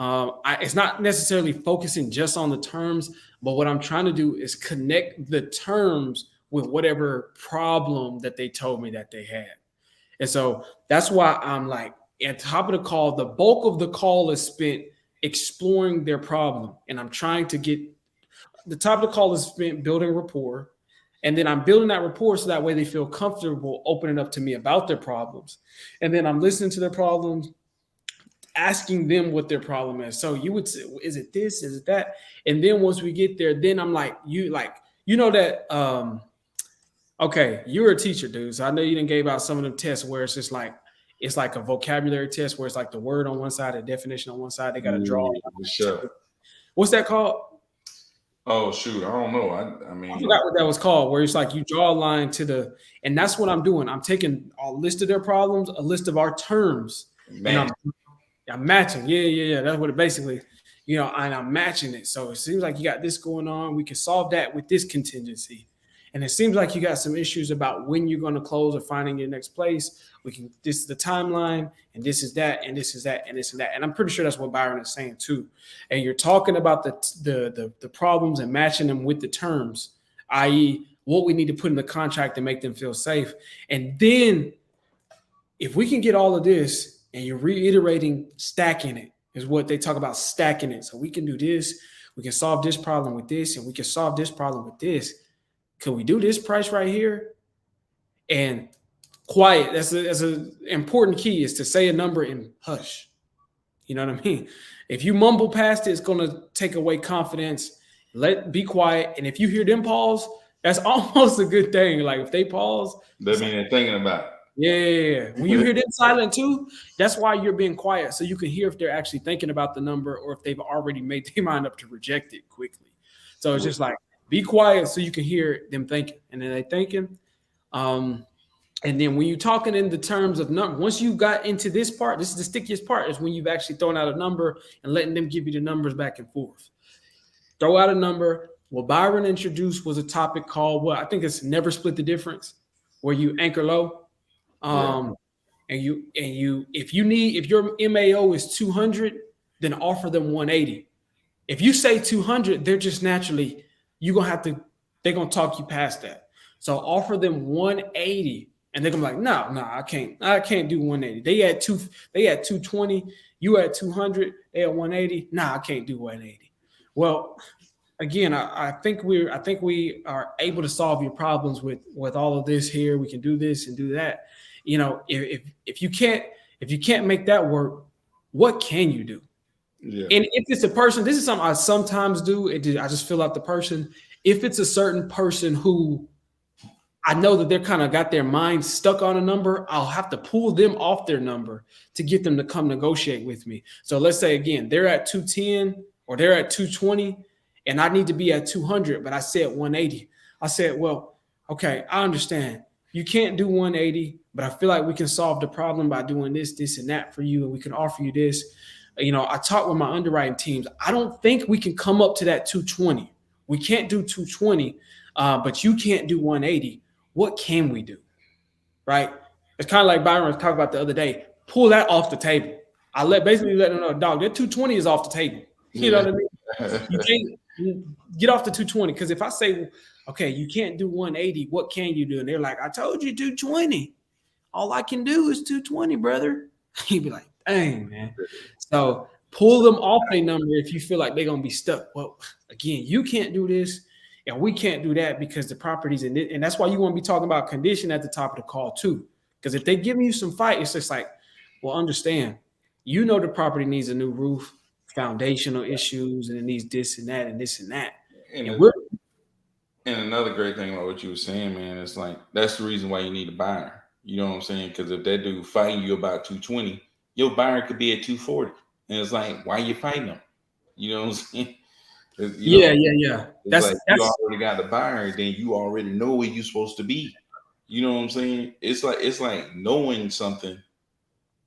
It's not necessarily focusing just on the terms, but what I'm trying to do is connect the terms with whatever problem that they told me that they had. And so that's why I'm like, at the top of the call, the bulk of the call is spent exploring their problem. And I'm trying to get the top of the call is spent building rapport. And then I'm building that rapport so that way they feel comfortable opening up to me about their problems. And then I'm listening to their problems, asking them what their problem is. So you would say, is it this? Is it that? And then once we get there, then I'm like, that, okay, you're a teacher, dude. So I know you didn't gave out some of them tests where it's just like, it's like a vocabulary test where it's like the word on one side, the definition on one side. They got to draw. Sure. What's that called? Oh, shoot. I don't know. I mean, I forgot what that was called, where it's like you draw a line and that's what I'm doing. I'm taking a list of their problems, a list of our terms, and I'm matching. Yeah. That's what it basically, and I'm matching it. So it seems like you got this going on. We can solve that with this contingency. And it seems like you got some issues about when you're going to close or finding your next place. This is the timeline, and this is that, and this is that, and this and that. And I'm pretty sure that's what Byron is saying too. And you're talking about the problems and matching them with the terms, i.e., what we need to put in the contract to make them feel safe. And then if we can get all of this, and you're reiterating stacking it is what they talk about, stacking it. So we can do this. We can solve this problem with this, and we can solve this problem with this. Can we do this price right here? And quiet. That's an important key, is to say a number and hush. You know what I mean? If you mumble past it, it's going to take away confidence. Be quiet. And if you hear them pause, that's almost a good thing. Like if they pause, that means they're thinking about it. Yeah. When you hear them silent too, that's why you're being quiet. So you can hear if they're actually thinking about the number or if they've already made their mind up to reject it quickly. So it's just like Be quiet so you can hear them thinking. And then they thinking. And then when you're talking in the terms of number, once you got into this part, this is the stickiest part, is when you've actually thrown out a number and letting them give you the numbers back and forth. Throw out a number. What Byron introduced was a topic called I think it's never split the difference, where you anchor low. And you if your MAO is 200, then offer them 180. If you say 200, they're just naturally, they're gonna talk you past that. So offer them 180, and they're gonna be like, no, I can't do 180. They had 220, you had 200, they had 180. Nah, I can't do 180. Well, again, I think we are able to solve your problems with all of this here. We can do this and do that. You know, if you can't make that work, what can you do? Yeah. And if it's a person, this is something I sometimes do. I just fill out the person. If it's a certain person who I know that they're kind of got their mind stuck on a number, I'll have to pull them off their number to get them to come negotiate with me. So let's say, again, they're at 210 or they're at 220 and I need to be at 200, but I said 180. I said, well, okay, I understand. You can't do 180, but I feel like we can solve the problem by doing this, this, and that for you, and we can offer you this. You know, I talked with my underwriting teams. I don't think we can come up to that 220. We can't do 220, but you can't do 180. What can we do? Right? It's kind of like Byron was talking about the other day. Pull that off the table. Basically let them know, dog, that 220 is off the table. You know what I mean? You can't get off the 220. Because if I say, okay, you can't do 180, what can you do? And they're like, I told you 220. All I can do is 220, brother. You'd be like, dang, man. So pull them off a number if you feel like they're gonna be stuck. Well, again, you can't do this. And we can't do that because the property's in it. And that's why you want to be talking about condition at the top of the call too. Because if they give you some fight, it's just like, well, understand, you know, the property needs a new roof, foundational issues, and it needs this and that and this and that. And another great thing about what you were saying, man, it's like, that's the reason why you need a buyer. You know what I'm saying? Because if that dude fighting you about 220, your buyer could be at 240. And it's like, why are you fighting them? You know what I'm saying? Yeah. That's you already got the buyer, then you already know where you're supposed to be. You know what I'm saying? It's like knowing something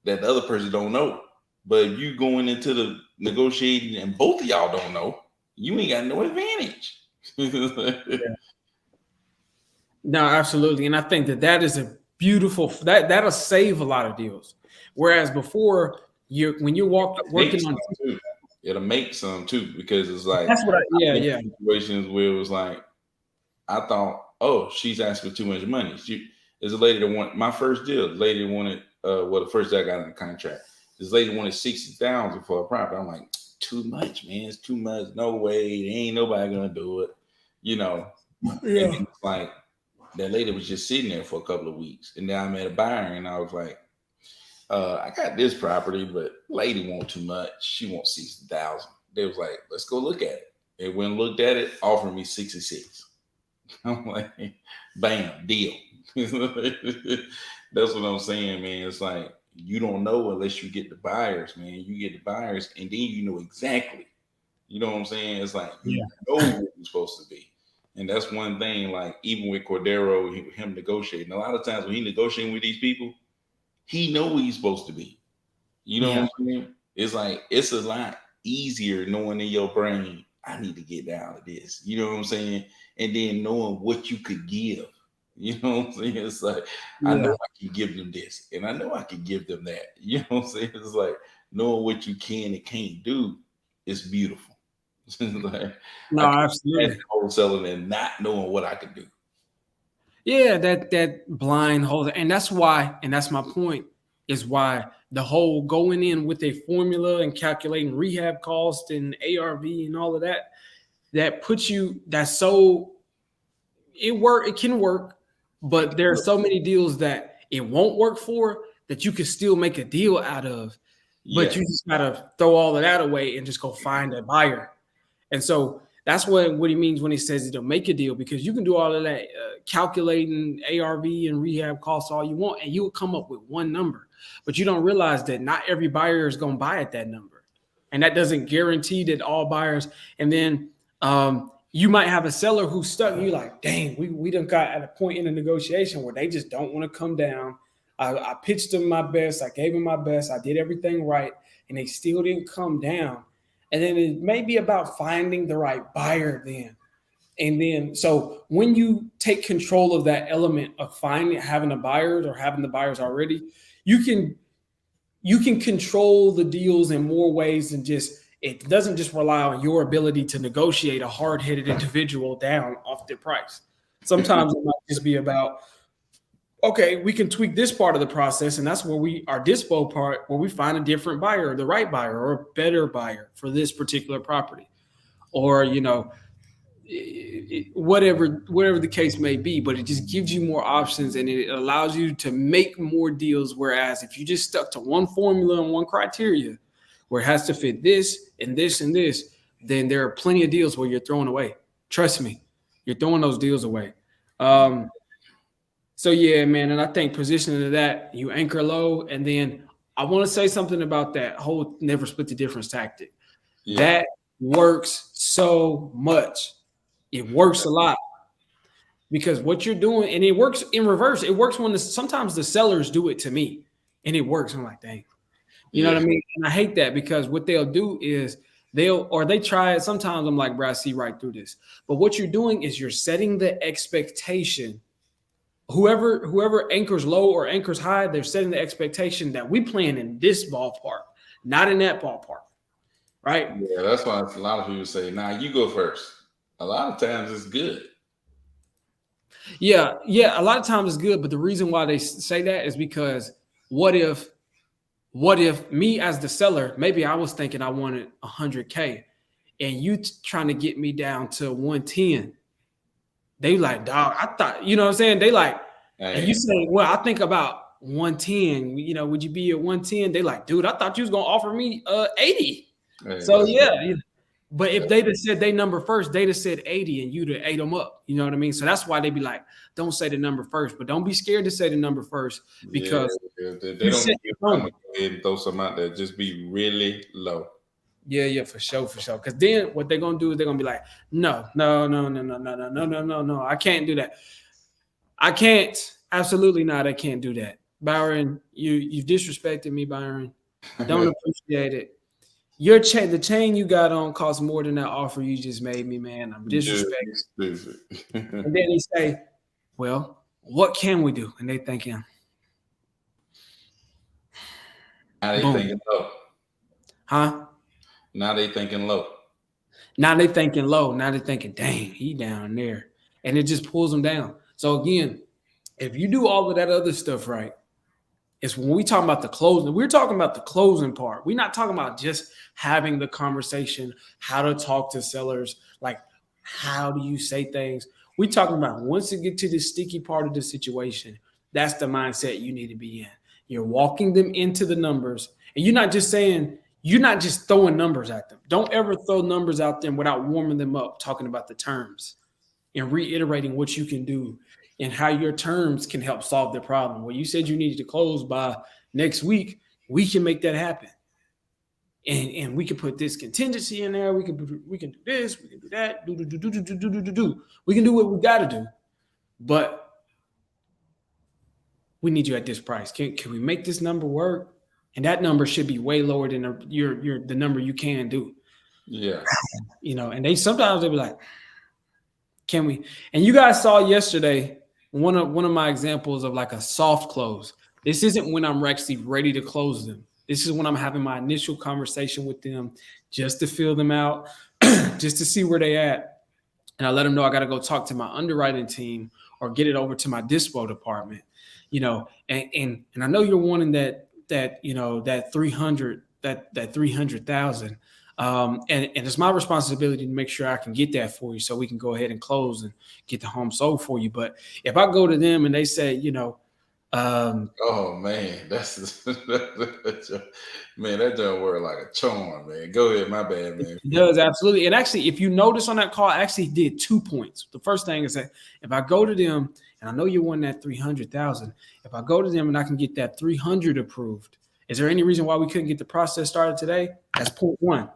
that the other person don't know. But if you going into the negotiating and both of y'all don't know, you ain't got no advantage. No, absolutely. And I think that is a beautiful that'll save a lot of deals. Whereas before, when you're working on it'll make some too, because it's like that's what situations where it was like, I thought, oh, she's asking for too much money. There's a lady that wanted my first deal. The lady wanted the first day I got in the contract. This lady wanted $60,000 for a property. I'm like, too much, man. It's too much. No way. There ain't nobody gonna do it. You know. Yeah. And it's like that lady was just sitting there for a couple of weeks, and then I met a buyer, and I was like, I got this property, but lady want too much. She wants $60,000. They was like, let's go look at it. They went and looked at it, offered me 66. I'm like, bam, deal. That's what I'm saying, man. It's like, you don't know unless you get the buyers, man. You get the buyers, and then you know exactly. You know what I'm saying? It's like, you know what you're supposed to be. And that's one thing, like, even with Cordero, him negotiating. A lot of times when he negotiating with these people, he know where he's supposed to be. You know what I'm saying? It's like, it's a lot easier knowing in your brain, I need to get down to this. You know what I'm saying? And then knowing what you could give. You know what I'm saying? It's like, I know I can give them this, and I know I can give them that. You know what I'm saying? It's like, knowing what you can and can't do is beautiful. Like, no, absolutely. Wholesaling and not knowing what I could do. Yeah, that blind hole, and that's why, and that's my point, is why the whole going in with a formula and calculating rehab cost and ARV and all of that puts you, that's so, it can work, but there are so many deals that it won't work for that you can still make a deal out of, but you just gotta throw all of that away and just go find a buyer. And so that's what he means when he says it'll make a deal, because you can do all of that calculating ARV and rehab costs all you want, and you'll come up with one number. But you don't realize that not every buyer is going to buy at that number. And that doesn't guarantee that all buyers. And then you might have a seller who's stuck. You're like, dang, we done got at a point in the negotiation where they just don't want to come down. I pitched them my best. I gave them my best. I did everything right, and they still didn't come down. And then it may be about finding the right buyer then. And then, so when you take control of that element of having a buyers or having the buyers already, you can control the deals in more ways than just, it doesn't just rely on your ability to negotiate a hard-headed individual down off their price. Sometimes it might just be about, okay, we can tweak this part of the process, and that's where our dispo part, where we find a different buyer, the right buyer, or a better buyer for this particular property, or whatever the case may be. But it just gives you more options, and it allows you to make more deals. Whereas if you just stuck to one formula and one criteria, where it has to fit this and this and this, then there are plenty of deals where you're throwing away. Trust me, you're throwing those deals away. So yeah, man, and I think positioning to that, you anchor low, and then I want to say something about that whole never split the difference tactic. Yeah. That works so much. It works a lot, because what you're doing, and it works in reverse. It works when sometimes the sellers do it to me, and it works. I'm like, dang, you know what I mean? And I hate that, because what they'll do is they try it. Sometimes I'm like, bro, I see right through this. But what you're doing is you're setting the expectation. Whoever anchors low or anchors high, they're setting the expectation that we playing in this ballpark, not in that ballpark, right? Yeah, that's why a lot of people say, "Nah, you go first." A lot of times it's good. Yeah, a lot of times it's good, but the reason why they say that is because what if me as the seller, maybe I was thinking I wanted 100K, and you trying to get me down to 110. They like, dog, I thought, you know what I'm saying? They like, and you say, well, I think about 110, would you be at 110? They like, dude, I thought you was going to offer me 80. So yeah. But if they'd have said they number first, they'd have said 80 and you'd have ate them up. You know what I mean? So that's why they be like, don't say the number first, but don't be scared to say the number first, because they don't throw some out there. Just be really low. Yeah, for sure. Because then what they're gonna do is they're gonna be like, no, I can't do that. I can't. Absolutely not. I can't do that. Byron, you've disrespected me, Byron. Don't appreciate it. The chain you got on costs more than that offer you just made me, man. I'm disrespecting. And then he say, well, what can we do? And they thinking, now they thinking low. Huh? Now they thinking low. Now they thinking, dang, he down there. And it just pulls them down. So again, if you do all of that other stuff right, it's when we talk about the closing, we're talking about the closing part. We're not talking about just having the conversation, how to talk to sellers, like how do you say things. We're talking about once you get to the sticky part of the situation, that's the mindset you need to be in. You're walking them into the numbers, and you're not just throwing numbers at them. Don't ever throw numbers out there without warming them up, talking about the terms and reiterating what you can do and how your terms can help solve the problem. Well, you said you needed to close by next week. We can make that happen. And we can put this contingency in there. We can do this. We can do that. Do. We can do what we got to do. But we need you at this price. Can we make this number work? And that number should be way lower than the number you can do. Yeah. And sometimes they'll be like, can we? And you guys saw yesterday one of my examples of like a soft close. This isn't when I'm actually ready to close them. This is when I'm having my initial conversation with them just to feel them out, just to see where they at. And I let them know I got to go talk to my underwriting team or get it over to my dispo department, and I know you're wanting that 300, that 300,000. And it's my responsibility to make sure I can get that for you so we can go ahead and close and get the home sold for you. But if I go to them and they say, oh man, man, that doesn't work like a charm, man. Go ahead, my bad, man. It does, absolutely. And actually, if you notice on that call, I actually did 2 points. The first thing is that if I go to them, and I know you won that 300,000, if I go to them and I can get that 300 approved, is there any reason why we couldn't get the process started today? That's point one.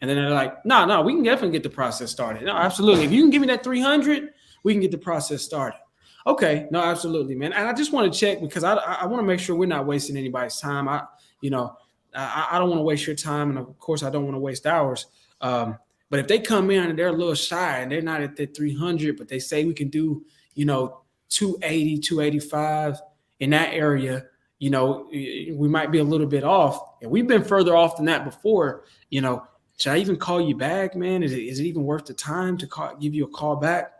And then they're like, no, we can definitely get the process started. No, absolutely. If you can give me that 300, we can get the process started. Okay, no, absolutely, man. And I just want to check because I want to make sure we're not wasting anybody's time. I don't want to waste your time, and of course, I don't want to waste ours. But if they come in and they're a little shy and they're not at that 300, but they say we can do, 280, 285 in that area, we might be a little bit off. And we've been further off than that before. Should I even call you back, man? Is it even worth the time to give you a call back?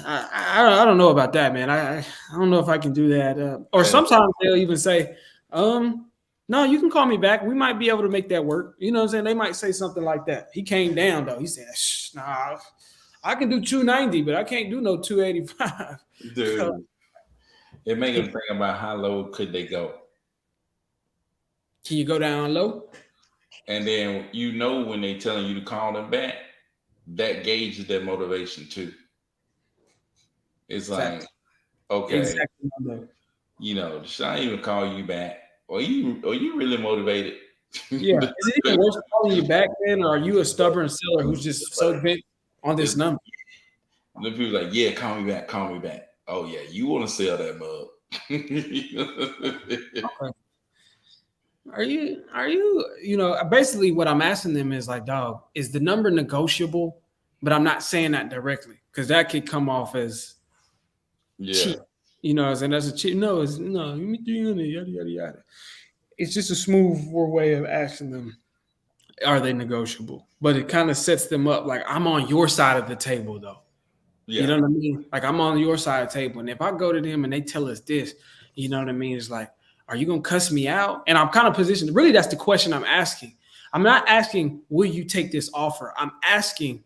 I don't know about that, man. I don't know if I can do that. Or sometimes they'll even say, no, you can call me back. We might be able to make that work. You know what I'm saying? They might say something like that. He came down, though. He said, nah, I can do 290, but I can't do no 285. Dude, it makes them think about how low could they go. Can you go down low? And then when they're telling you to call them back, that gauges their motivation too. It's like, okay, exactly. Should I even call you back? Are you really motivated? Yeah. Is it even worth calling you back, man? Or are you a stubborn seller who's just so bent on this number? The people like, yeah, call me back. Oh yeah, you want to sell that mug? Okay. Are you? Basically, what I'm asking them is like, dog, is the number negotiable? But I'm not saying that directly because that could come off as cheap. And that's a cheap. No, it's no. Give me 300. Yada yada yada. It's just a smoother way of asking them, are they negotiable? But it kind of sets them up like I'm on your side of the table, though. Yeah. You know what I mean? Like I'm on your side of the table, and if I go to them and they tell us this, you know what I mean? It's like, are you gonna cuss me out? And I'm kind of positioned. Really, that's the question I'm asking. I'm not asking, will you take this offer? I'm asking,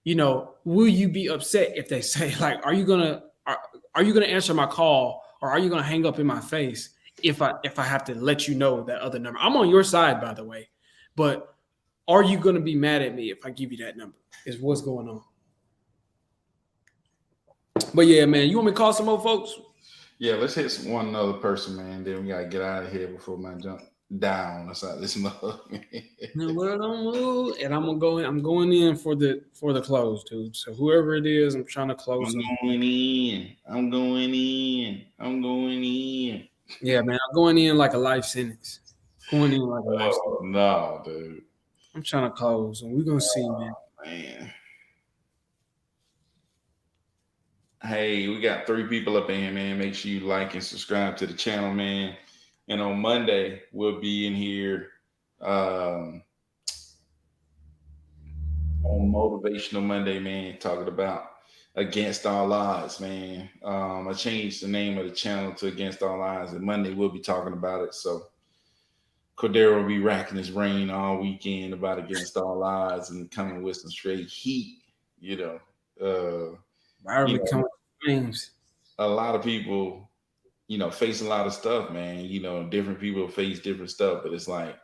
will you be upset if they say, like, are you gonna answer my call, or are you gonna hang up in my face if I have to let you know that other number? I'm on your side, by the way, but are you gonna be mad at me if I give you that number? Is what's going on. But yeah, man, you want me to call some more folks? Yeah, let's hit one other person, man. Then we gotta get out of here before my jump down outside this mug. Well, don't move. And I'm going in for the close, dude. So whoever it is, I'm trying to close. I'm going in. Yeah, man, I'm going in like a life sentence. Going in like a life sentence. No, dude. I'm trying to close, and we're gonna see, man. Hey, we got 3 people up in here, man. Make sure you like and subscribe to the channel, man. And on Monday, we'll be in here on Motivational Monday, man, talking about Against All Odds, man. I changed the name of the channel to Against All Odds, and Monday we'll be talking about it. So Cordero will be racking his brain all weekend about Against All Odds and coming with some straight heat, a lot of people, face a lot of stuff, man. Different people face different stuff, but it's like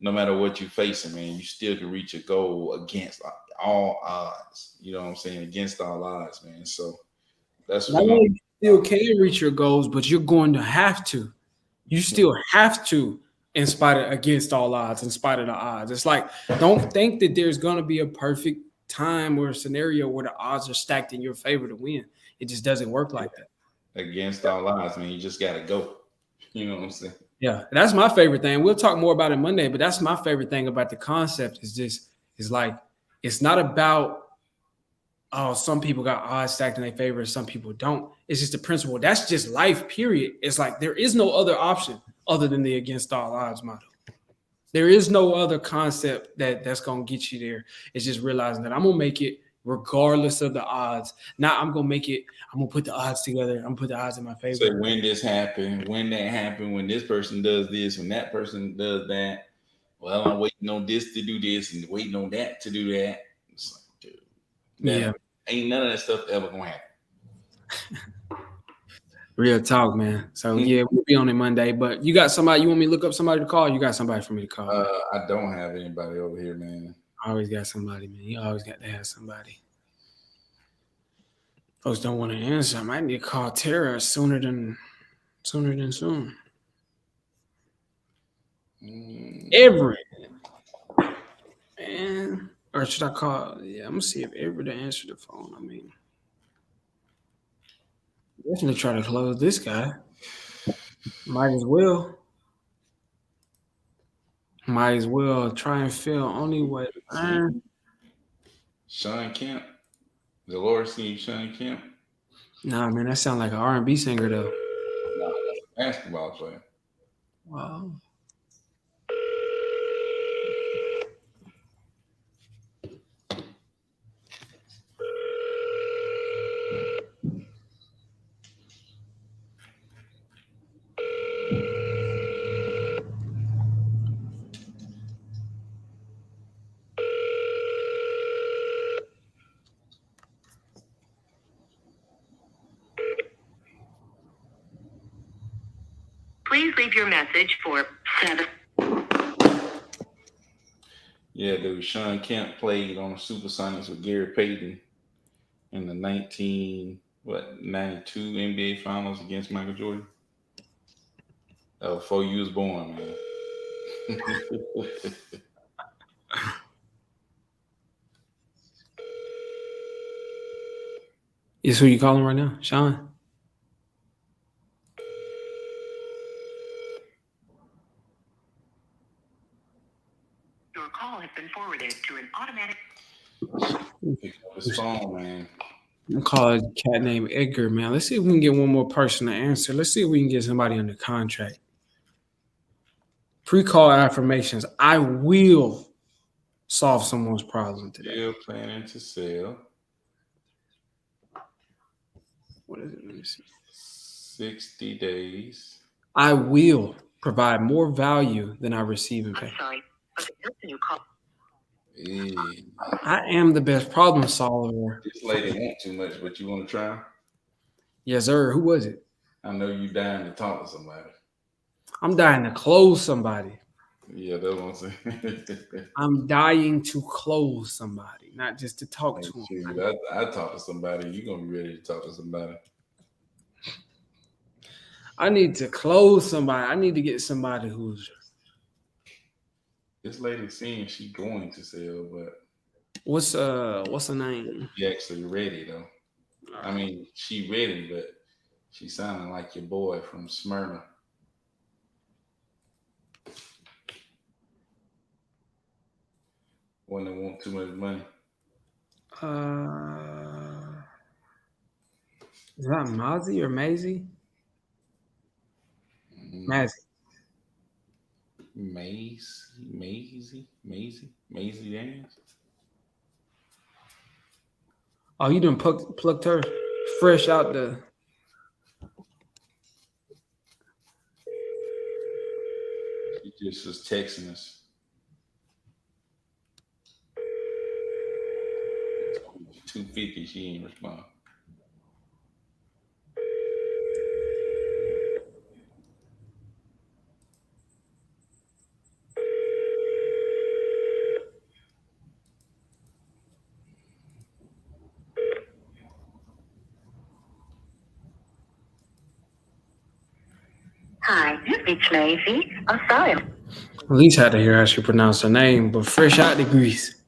no matter what you're facing, man, you still can reach a goal against all odds. You know what I'm saying? Against all odds, man. So that's what you still can reach your goals, but you're going to have to. You still have to, in spite of against all odds, in spite of the odds. It's like, don't think that there's going to be a perfect time or a scenario where the odds are stacked in your favor to win. It just doesn't work like that. Against all odds, man, you just got to go. You know what I'm saying? Yeah, that's my favorite thing. We'll talk more about it Monday, but that's my favorite thing about the concept is like, it's not about, some people got odds stacked in their favor and some people don't. It's just the principle. That's just life, period. It's like there is no other option other than the against all odds model. There is no other concept that's going to get you there. It's just realizing that I'm going to make it regardless of the odds. Now I'm going to make it. I'm going to put the odds together. I'm going to put the odds in my favor. So when this happened, when that happened, when this person does this, when that person does that, well, I'm waiting on this to do this and waiting on that to do that. It's like, dude, ain't none of that stuff ever going to happen. Real talk, man. So yeah, we'll be on it Monday. But you got somebody you want me to look up somebody to call? You got somebody for me to call? I don't have anybody over here, man. I always got somebody, man. You always got to have somebody. Folks don't want to answer. I might need to call Tara sooner than soon. Everett. Or should I call? Yeah, I'm gonna see if ever to answer the phone. I mean, definitely try to close this guy. Might as well. Might as well try and fail. Only way to learn. Sean Kemp. The Lord seen Sean Kemp. Nah, man, that sounds like an R&B singer though. Nah, that's a basketball player. Wow. Please leave your message for 7. Yeah, dude. Sean Kemp played on the Supersonics with Gary Payton in the 92 NBA Finals against Michael Jordan. Before you was born, man. Is who you calling right now, Sean? Your call has been forwarded to an automatic. Pick up his phone, man. I'm calling a cat named Edgar, man. Let's see if we can get one more person to answer. Let's see if we can get somebody under contract. Pre-call affirmations. I will solve someone's problem today. Still planning to sell. What is it? Let me see. 60 days. I will provide more value than I receive in I'm pay. sorry, but the person you called. Hey, I am the best problem solver. this lady want too much, but you want to try? Yes, sir. Who was it? I know you dying to talk to somebody. I'm dying to close somebody. Yeah, that's what I'm saying. I'm dying to close somebody, not just to talk to them. Shoot, I talk to somebody. You're gonna be ready to talk to somebody. I need to close somebody. I need to get somebody who's. This lady saying she going to sell, but What's her name? she actually ready though. I mean, she ready, but she sounding like your boy from Smyrna. One that want too much money. Is that Mozzie or Maisie? Maisie. Maisie Daniels. Oh, you done plucked her fresh out the. She just was texting us. 250. She ain't respond. Hi, you've reached Maisie. I'm sorry. At least had to hear how she pronounced her name, but fresh out the grease.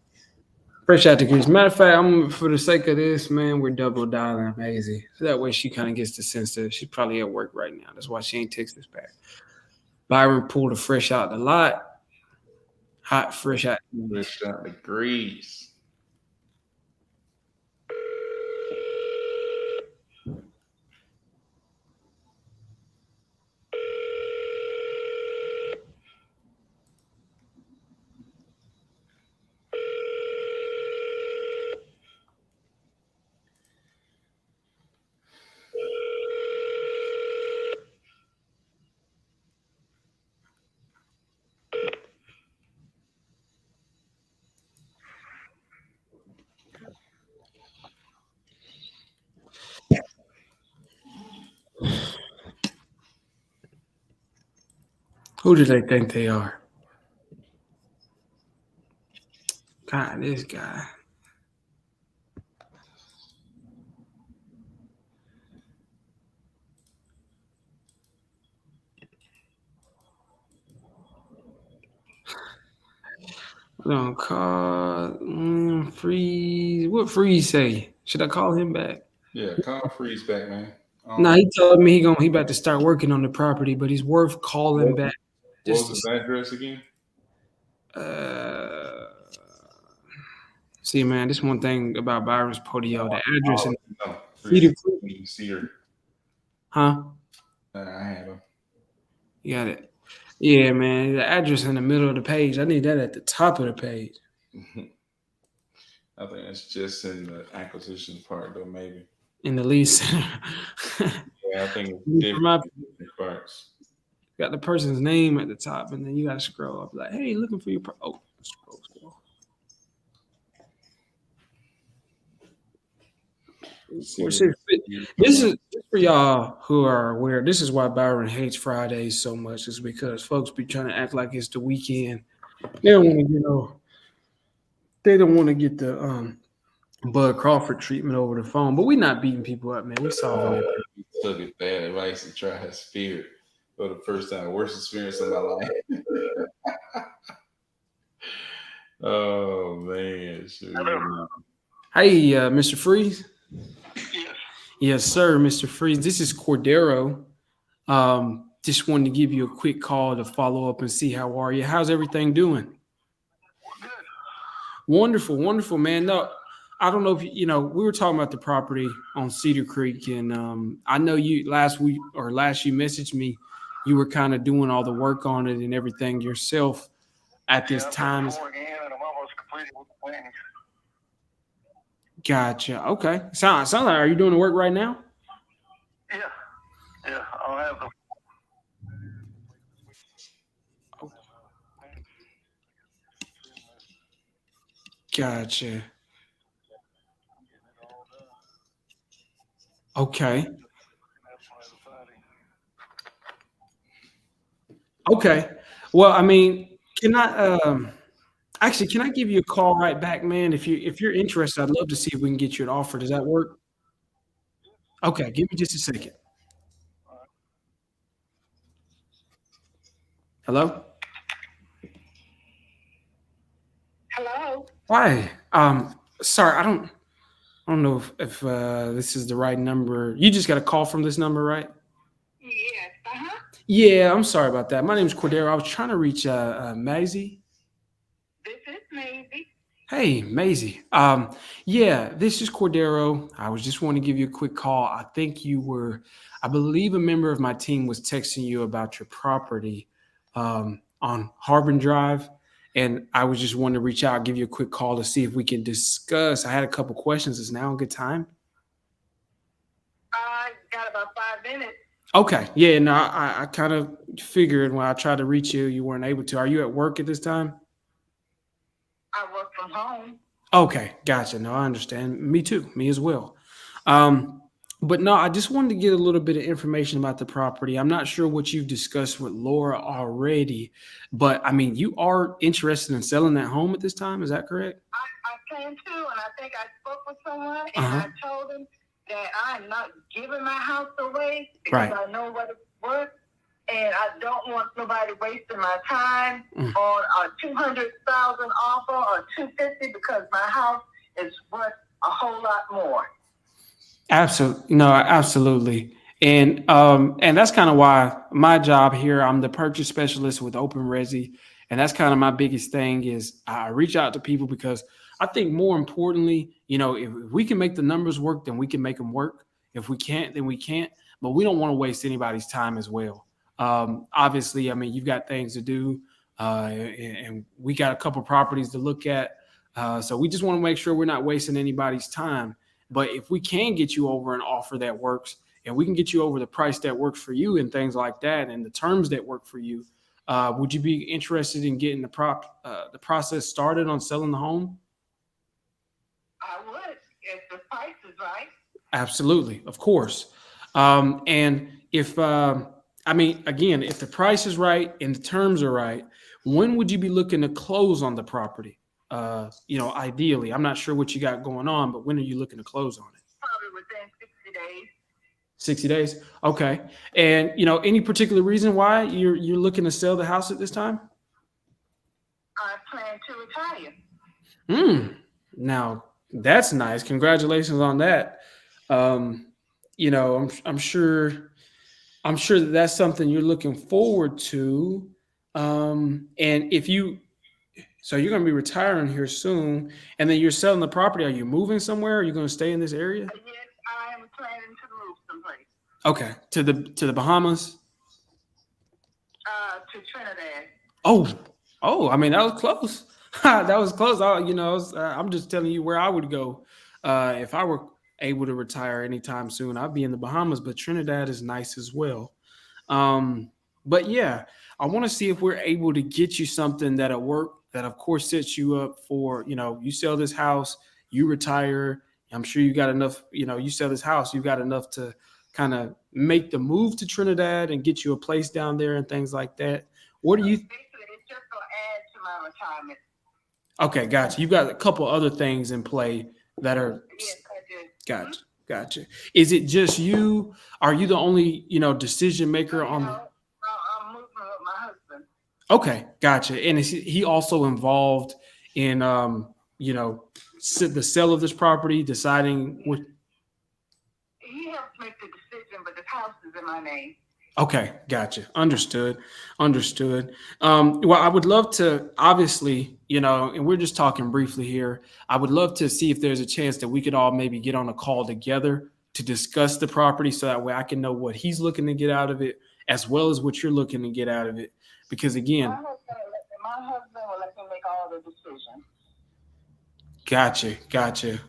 Fresh out the grease. Matter of fact, I'm for the sake of this, man, we're double dialing Maisie. So that way she kind of gets the sense that she's probably at work right now. That's why she ain't text us back. Byron pulled a fresh out the lot. Hot, fresh out. Fresh out the grease. Who do they think they are? God, this guy. Don't call Freeze. What Freeze say? Should I call him back? Yeah, call Freeze back, man. No, he told me he about to start working on the property, but he's worth calling back. What Just was his address again? to, see, man, this one thing about Byron's Podio, the address in No, Cedar Freeze. Creek, You can see her. huh? I have him. You got it. Yeah, man, the address in the middle of the page. I need that at the top of the page. I think it's just in the acquisition part, though, maybe. In the lease center. Yeah, I think it's My- different parts. got the person's name at the top, and then you got to scroll up like, hey, looking for your scroll. This is for y'all who are aware. This is why Byron hates Fridays so much, is because folks be trying to act like it's the weekend. They don't want to, they don't want to get the Bud Crawford treatment over the phone. But we're not beating people up, man. We solving it. He took it bad advice and tried his spirit for the first time. Worst experience of my life. Oh man. Sure. Hey, Mr. Freeze. Yes. Yes, sir, Mr. Freeze. This is Cordero. Just wanted to give you a quick call to follow up and see how are you. How's everything doing? Good. Wonderful, wonderful, man. No, I don't know if we were talking about the property on Cedar Creek, and I know you last you messaged me. You were kind of doing all the work on it and everything yourself at this time. I'm almost completed with the planning. Gotcha. Okay. Sound like, are you doing the work right now? Yeah, I'll have them. Gotcha. Okay. Okay. Well, I mean, can I give you a call right back, man? If you're interested, I'd love to see if we can get you an offer. Does that work? Okay, give me just a second. Hello? Hello. Hi. Sorry, I don't know if this is the right number. You just got a call from this number, right? Yes. Yeah, I'm sorry about that. My name's Cordero. I was trying to reach Maisie. This is Maisie. Hey, Maisie. Yeah, this is Cordero. I was just wanting to give you a quick call. I believe a member of my team was texting you about your property on Harbin Drive. And I was just wanting to reach out, give you a quick call to see if we can discuss. I had a couple questions. Is now a good time? I got about 5 minutes. Okay. Yeah, no, I kind of figured when I tried to reach you, you weren't able to. Are you at work at this time? I work from home. Okay, gotcha. No, I understand. Me too. Me as well. But no, I just wanted to get a little bit of information about the property. I'm not sure what you've discussed with Laura already, but I mean, you are interested in selling that home at this time. Is that correct? I came to, and I think I spoke with someone, and I told them that I'm not giving my house away because I know what it's worth, and I don't want nobody wasting my time on a $200,000 offer or $250 because my house is worth a whole lot more. Absolutely. No, absolutely. And that's kind of why my job here, I'm the purchase specialist with Open Resi. And that's kind of my biggest thing is I reach out to people because I think more importantly, if we can make the numbers work, then we can make them work. If we can't, then we can't. But we don't want to waste anybody's time as well. Obviously, I mean, you've got things to do and we got a couple properties to look at. So we just want to make sure we're not wasting anybody's time. But if we can get you over an offer that works and we can get you over the price that works for you and things like that and the terms that work for you, would you be interested in getting the process started on selling the home? I would, if the price is right. Absolutely, of course. And if if the price is right and the terms are right, when would you be looking to close on the property? Ideally, I'm not sure what you got going on, but when are you looking to close on it? Probably within 60 days. 60 days. Okay. And, any particular reason why you're looking to sell the house at this time? I plan to retire. Now that's nice. Congratulations on that. Um, I'm sure that that's something you're looking forward to. And if you so you're going to be retiring here soon, and then you're selling the property. Are you moving somewhere? Are you going to stay in this area? Yes, I am planning to move someplace. Okay, to the Bahamas. To Trinidad. Oh, I mean that was close. That was close. I'm just telling you where I would go if I were able to retire anytime soon. I'd be in the Bahamas, but Trinidad is nice as well. But yeah, I want to see if we're able to get you something that'll work. That of course sets you up for you sell this house, you retire. I'm sure you got enough. You sell this house, you got enough to kind of make the move to Trinidad and get you a place down there and things like that. What do you? Basically, it's just gonna add to my retirement. Okay, gotcha. You've got a couple other things in play that are. Yes, I do. Gotcha, gotcha. Is it just you? Are you the only decision maker on? I'm moving with my husband. Okay, gotcha. And is he also involved in the sale of this property, deciding what? He helps make the decision, but the house is in my name. Okay, gotcha. Understood. Well, I would love to, obviously, and we're just talking briefly here. I would love to see if there's a chance that we could all maybe get on a call together to discuss the property, so that way I can know what he's looking to get out of it, as well as what you're looking to get out of it. Because again, my husband will let me make all the decisions. Gotcha.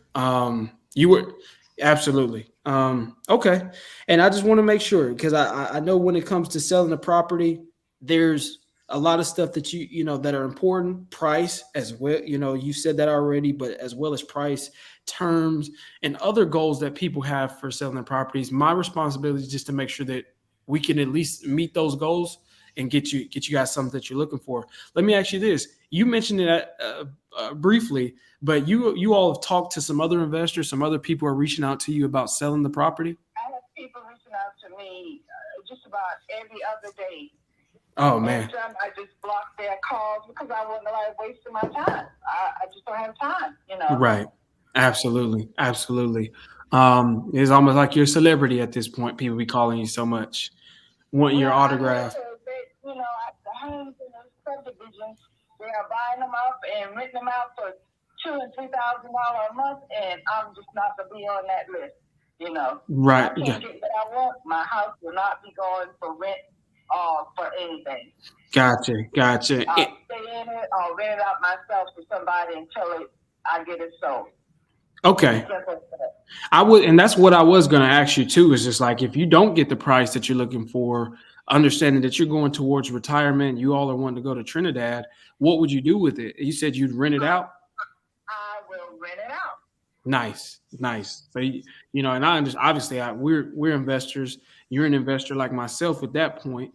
You were absolutely. Okay. And I just want to make sure, because I know when it comes to selling a property, there's a lot of stuff that that are important. Price as well. You said that already, but as well as price, terms, and other goals that people have for selling their properties. My responsibility is just to make sure that we can at least meet those goals and get you guys something that you're looking for. Let me ask you this. You mentioned it briefly, but you all have talked to some other investors, some other people are reaching out to you about selling the property? I have people reaching out to me just about every other day. Oh, man. I just block their calls because I wouldn't like wasting my time. I just don't have time, Right. Absolutely. It's almost like you're a celebrity at this point. People be calling you so much, want your autograph. At the homes in those subdivisions, they are buying them up and renting them out for $2,000 and $3,000 a month, and I'm just not gonna be on that list. Right. I can't get what I want. My house will not be going for rent or for anything. Gotcha. I'll stay in it. I'll rent it out myself to somebody until I get it sold. Okay. I would, and that's what I was going to ask you too, is just like, if you don't get the price that you're looking for, understanding that you're going towards retirement, you all are wanting to go to Trinidad, what would you do with it? You said you'd rent it out? I will rent it out. Nice. So, and I understand, obviously we're investors. You're an investor like myself at that point.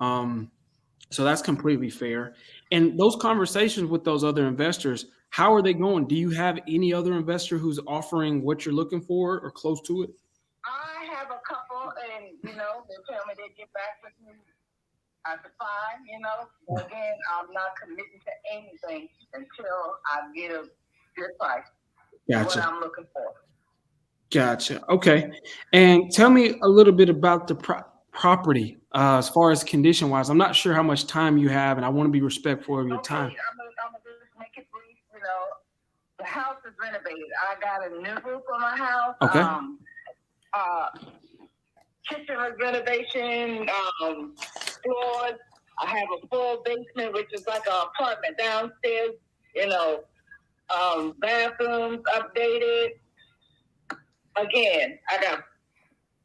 So that's completely fair. And those conversations with those other investors, how are they going? Do you have any other investor who's offering what you're looking for or close to it? I have a couple, and they tell me they get back with me. I said, fine, But again, I'm not committing to anything until I get a good price. Gotcha. What I'm looking for. Gotcha. Okay. And tell me a little bit about the property as far as condition wise. I'm not sure how much time you have, and I want to be respectful of your time. I'm gonna just make it brief. The house is renovated. I got a new roof on my house. Okay. Kitchen renovation, floors. I have a full basement, which is like an apartment downstairs. Bathrooms updated. Again, I got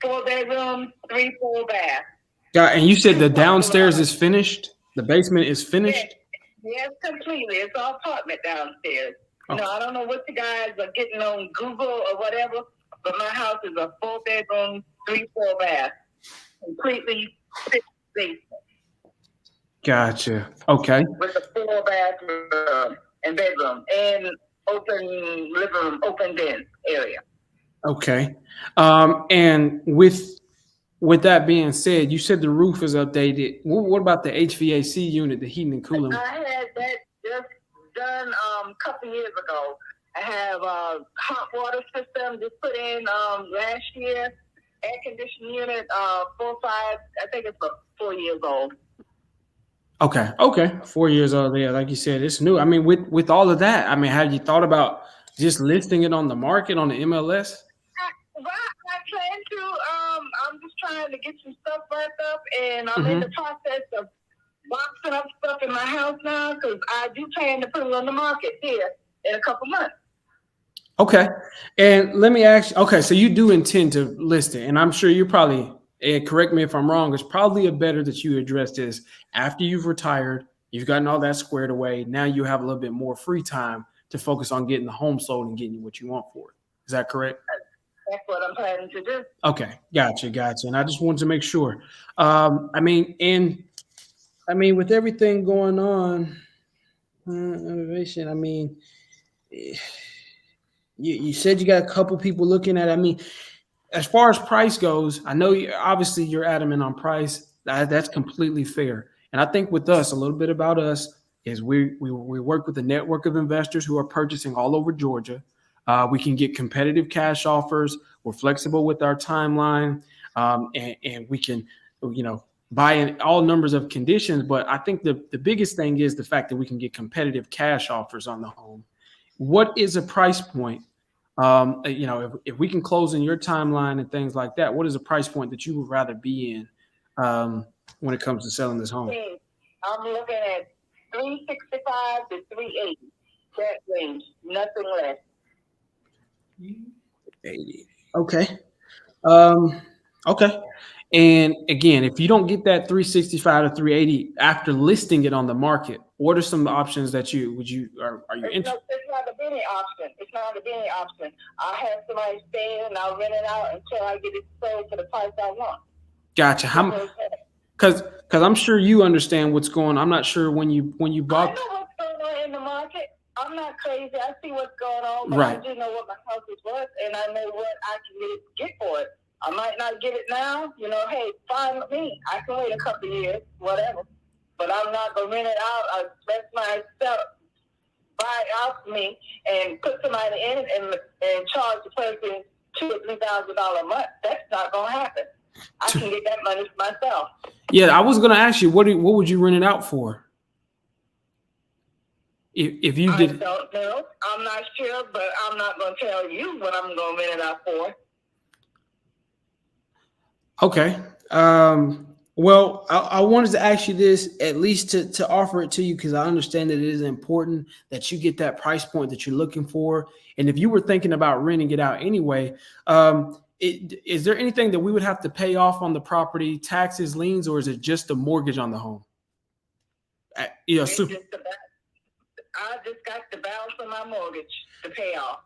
4 bedrooms, 3 full baths. Yeah, and you said the downstairs is finished? The basement is finished? Yes, completely. It's all apartment downstairs. Oh. I don't know what you guys are getting on Google or whatever, but my house is a 4 bedroom, 3 full bath, completely fixed basement. Gotcha. Okay. With a full bathroom and bedroom and open living room, open den area. Okay. And with that being said, you said the roof is updated. What about the HVAC unit, the heating and cooling? I had that just done a couple years ago. I have a hot water system just put in last year. Air conditioning unit, 4, 5. I think it's about 4 years old. Okay. 4 years old. Yeah, like you said, it's new. I mean, with all of that, I mean, have you thought about just listing it on the market on the MLS? Well, I plan to. I'm just trying to get some stuff wrapped up, and I'm in the process of boxing up stuff in my house now because I do plan to put it on the market here in a couple months. Okay. And let me ask you, okay, so you do intend to list it, and I'm sure you probably, and correct me if I'm wrong, it's probably better that you address this after you've retired, you've gotten all that squared away. Now you have a little bit more free time to focus on getting the home sold and getting what you want for it. Is that correct? That's what I'm planning to do. Okay. Gotcha. And I just wanted to make sure. I mean, with everything going on, innovation, I mean, you said you got a couple people looking at it. I mean, as far as price goes, I know obviously you're adamant on price. That's completely fair. And I think with us, a little bit about us is we work with a network of investors who are purchasing all over Georgia. We can get competitive cash offers. We're flexible with our timeline, and we can, buy in all numbers of conditions. But I think the biggest thing is the fact that we can get competitive cash offers on the home. What is a price point? If we can close in your timeline and things like that, what is a price point that you would rather be in when it comes to selling this home? I'm looking at 365 to 380. That range, nothing less. 80. Okay. Okay. And again, if you don't get that 365 to 380 after listing it on the market, what are some options that are you interested? It's not a bidding option. It's not a bidding option. I'll have somebody stay in and I'll rent it out until I get it sold for the price I want. Gotcha. Because I'm sure you understand what's going on. I'm not sure when you bought. I know what's going on in the market. I'm not crazy. I see what's going on, but right. I do know what my house is worth, and I know what I can get for it. I might not get it now. Hey, fine with me. I can wait a couple of years, whatever. But I'm not going to rent it out. I'll let myself buy it out for me and put somebody in it and charge the person $2,000 or $3,000 a month. That's not going to happen. I can get that money for myself. Yeah, I was going to ask you, what would you rent it out for? If you did. I don't know. I'm not sure, but I'm not going to tell you what I'm going to rent it out for. Okay. Well, I wanted to ask you this, at least to offer it to you, because I understand that it is important that you get that price point that you're looking for. And if you were thinking about renting it out anyway, is there anything that we would have to pay off on the property, taxes, liens, or is it just the mortgage on the home? I just got the balance of my mortgage to pay off.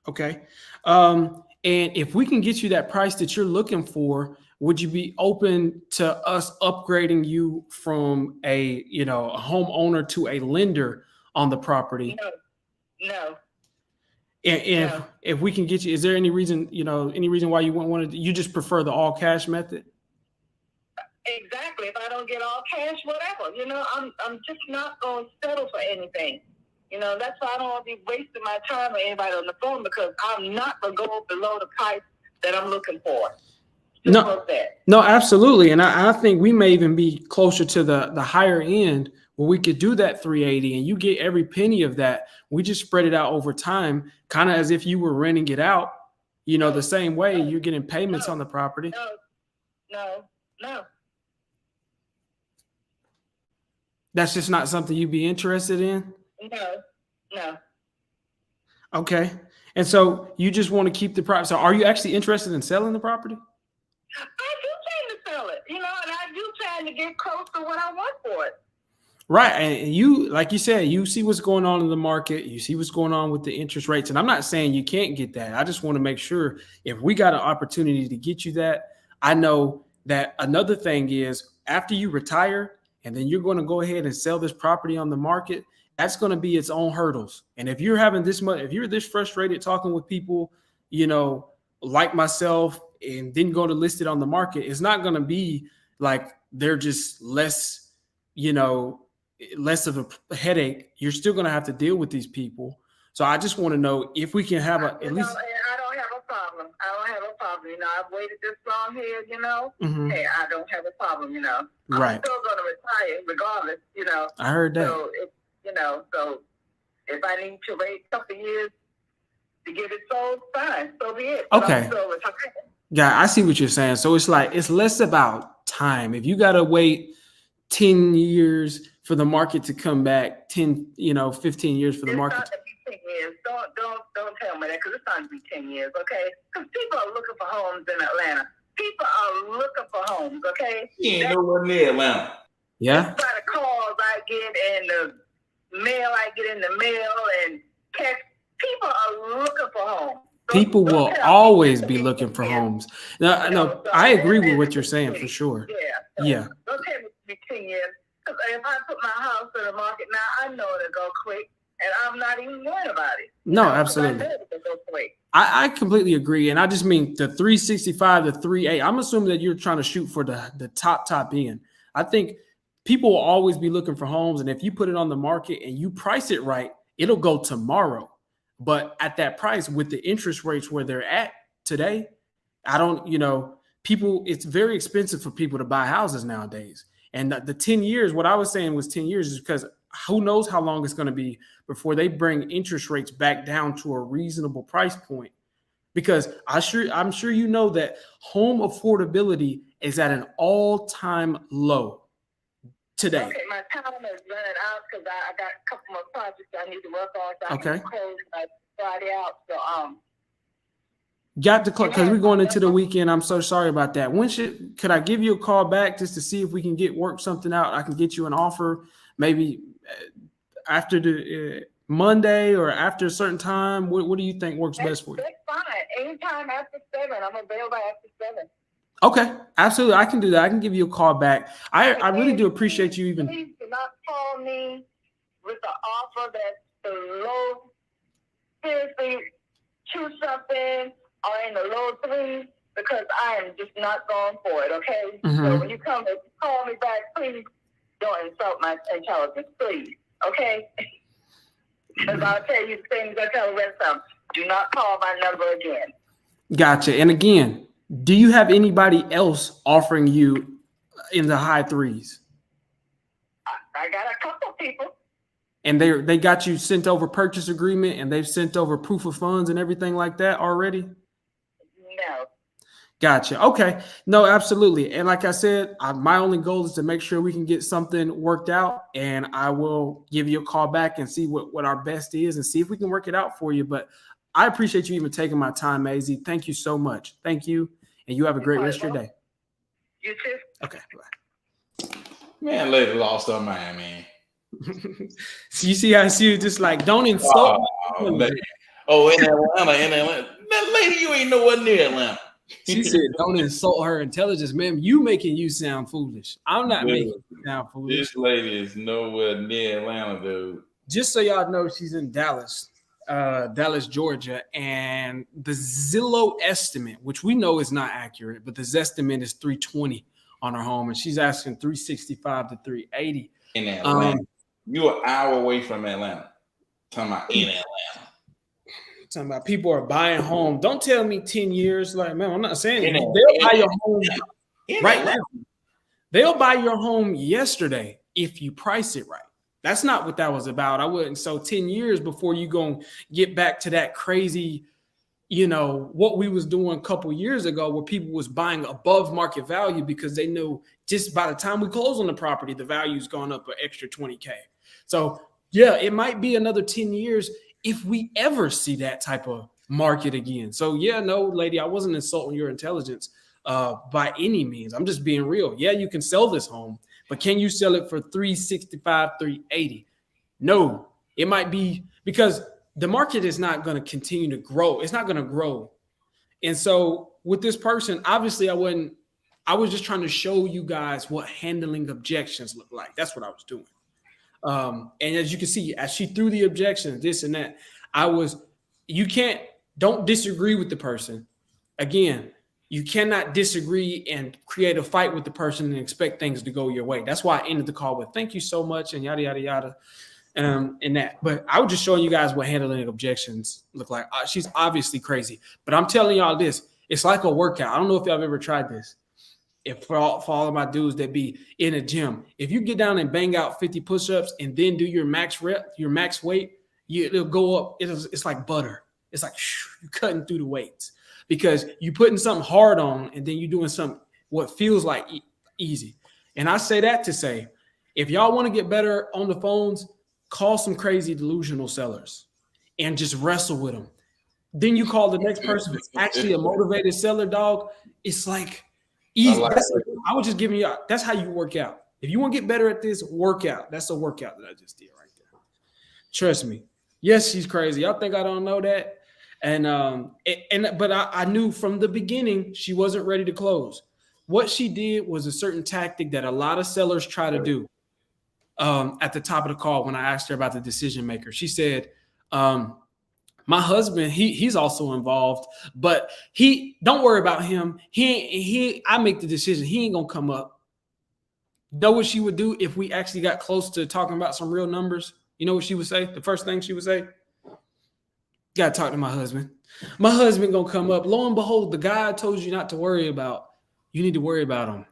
Okay. And if we can get you that price that you're looking for, would you be open to us upgrading you from a homeowner to a lender on the property? No. And if we can get you, is there any reason why you wouldn't want to? You just prefer the all cash method? Exactly. If I don't get all cash, whatever. I'm just not going to settle for anything. That's why I don't want to be wasting my time with anybody on the phone, because I'm not going to go below the price that I'm looking for. No, absolutely. And I think we may even be closer to the higher end where we could do that 380 and you get every penny of that. We just spread it out over time, kind of as if you were renting it out, the same way you're getting payments on the property. No. That's just not something you'd be interested in? No. Okay. And so you just want to keep the property. So are you actually interested in selling the property? I do plan to sell it, and I do plan to get close to what I want for it. Right. And you, like you said, you see what's going on in the market. You see what's going on with the interest rates. And I'm not saying you can't get that. I just want to make sure if we got an opportunity to get you that. I know that another thing is after you retire and then you're going to go ahead and sell this property on the market, that's going to be its own hurdles. And if you're having this much, if you're this frustrated talking with people, like myself, and then go to list it on the market, it's not going to be like they're just less, less of a headache. You're still going to have to deal with these people. So I just want to know if we can have at least. I don't have a problem. I've waited this long here, Mm-hmm. Hey, I don't have a problem, Right. I'm still going to retire regardless, I heard that. So, so if I need to wait a couple of years to get it sold, fine. So be it. Okay. Yeah, I see what you're saying. So it's like, it's less about time. If you got to wait 10 years for the market to come back, 15 years for the market. It's not to be 10 years. Don't tell me that, because it's not to be 10 years, okay? Because people are looking for homes in Atlanta. People are looking for homes, okay? You ain't nowhere near Atlanta. Yeah. By the calls I get and the mail I get in the mail and text, people are looking for homes. People will always be looking for homes. No, I agree with what you're saying for sure. Yeah. Don't tell me to be 10 years. Because if I put my house in the market now, I know it'll go quick, and I'm not even worried about it. No, absolutely. I know it'll go quick. I completely agree, and I just mean the 365, the 3.8. I'm assuming that you're trying to shoot for the top end. I think people will always be looking for homes, and if you put it on the market and you price it right, it'll go tomorrow. But at that price, with the interest rates where they're at today, it's very expensive for people to buy houses nowadays. And the 10 years, what I was saying was 10 years is because who knows how long it's going to be before they bring interest rates back down to a reasonable price point. Because I'm sure you know that home affordability is at an all-time low today. Okay, my time is running out because I got a couple more projects I need to work on. So I can close my Friday out. So got to close because we're going into the weekend. I'm so sorry about that. Could I give you a call back just to see if we can work something out? I can get you an offer maybe after the Monday or after a certain time. What do you think works best for you? That's fine. Anytime after 7. I'm available after 7. Okay, absolutely. I can do that. I can give you a call back. I really do appreciate you even. Please do not call me with an offer that's below, seriously, 2 something or in the low 3s, because I am just not going for it, okay? Mm-hmm. So when you call me back, please don't insult my intelligence, please, okay? Because I'll tell you the things I tell the rest of them. Do not call my number again. Gotcha. And again, do you have anybody else offering you in the high 3s? I got a couple people. And they got you sent over purchase agreement and they've sent over proof of funds and everything like that already? No. Gotcha. Okay. No, absolutely. And like I said, my only goal is to make sure we can get something worked out, and I will give you a call back and see what our best is and see if we can work it out for you. But I appreciate you even taking my time, Maisie. Thank you so much. Thank you. And you have a great rest of your day. You too. Okay. Bye. Man, lady lost her mind, man. So you see how she was just like, don't insult me. In Atlanta. That lady, you ain't nowhere near Atlanta. She said, don't insult her intelligence, ma'am. You making you sound foolish. I'm not making you sound foolish. This lady is nowhere near Atlanta, dude. Just so y'all know, she's in Dallas, Georgia, and the Zillow estimate, which we know is not accurate, but the Zestimate is 320 on her home, and she's asking 365 to 380. In Atlanta. You're an hour away from Atlanta. Talking about in Atlanta. Talking about people are buying home. Don't tell me 10 years. Like, man, I'm not saying it. They'll buy your home right now. They'll buy your home yesterday if you price it right. That's not what that was about. I wouldn't. So 10 years before you going to get back to that crazy, what we was doing a couple years ago where people was buying above market value because they knew just by the time we close on the property, the value's gone up an extra 20K. So yeah, it might be another 10 years if we ever see that type of market again. So yeah, no, lady, I wasn't insulting your intelligence by any means. I'm just being real. Yeah, you can sell this home, but can you sell it for 365, 380? No, it might be because the market is not going to continue to grow. It's not going to grow. And so with this person, obviously I was just trying to show you guys what handling objections look like. That's what I was doing. And as you can see, as she threw the objections, this and that, don't disagree with the person. Again, you cannot disagree and create a fight with the person and expect things to go your way. That's why I ended the call with "thank you so much" and yada yada yada, and that. But I was just showing you guys what handling objections look like. She's obviously crazy, but I'm telling y'all this: it's like a workout. I don't know if y'all have ever tried this. If for all of my dudes that be in a gym, if you get down and bang out 50 push-ups and then do your max rep, your max weight, it'll go up. It's like butter. It's like you're cutting through the weights because you're putting something hard on and then you're doing something what feels like easy. And I say that to say, if y'all want to get better on the phones, call some crazy delusional sellers and just wrestle with them. Then you call the next person that's actually a motivated seller, dog. It's like easy. I was just giving you. That's how you work out. If you want to get better at this, workout. That's a workout that I just did right there. Trust me. Yes, she's crazy. Y'all think I don't know that? But I knew from the beginning she wasn't ready to close. What she did was a certain tactic that a lot of sellers try to do. At the top of the call, when I asked her about the decision maker, she said, my husband, he's also involved, but don't worry about him. I make the decision. He ain't gonna come up. Know what she would do if we actually got close to talking about some real numbers? You know what she would say? The first thing she would say, gotta talk to my husband. My husband gonna come up. Lo and behold, the guy I told you not to worry about, you need to worry about him.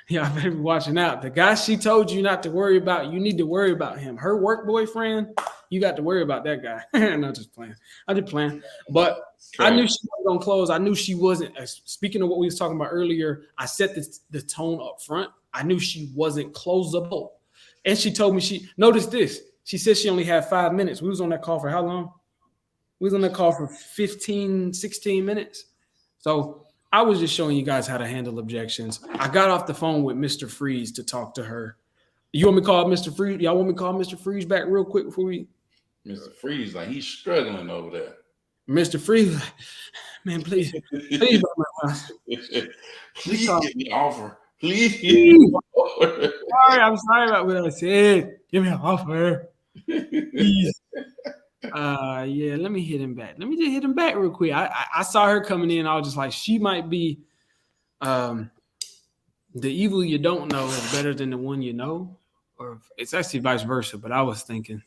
Yeah, I better be watching out. The guy she told you not to worry about, you need to worry about him. Her work boyfriend, you got to worry about that guy. I'm not just playing. I'm just playing. But I knew she wasn't going to close. I knew she wasn't. Speaking of what we was talking about earlier, I set the tone up front. I knew she wasn't closable. And she told me notice this. She said she only had 5 minutes. We was on that call for how long? We was on that call for 15, 16 minutes. So I was just showing you guys how to handle objections. I got off the phone with Mr. Freeze to talk to her. You want me to call Mr. Freeze? Y'all want me to call Mr. Freeze back real quick before we? Mr. Freeze, like he's struggling over there. Mr. Freeze, man, please buy my house. Please get me an offer. Please get me an offer. I'm sorry about what I said. Give me an offer. Please. Yeah, let me hit him back. Let me just hit him back real quick. I saw her coming in. I was just like, she might be the evil you don't know is better than the one you know. Or it's actually vice versa, but I was thinking.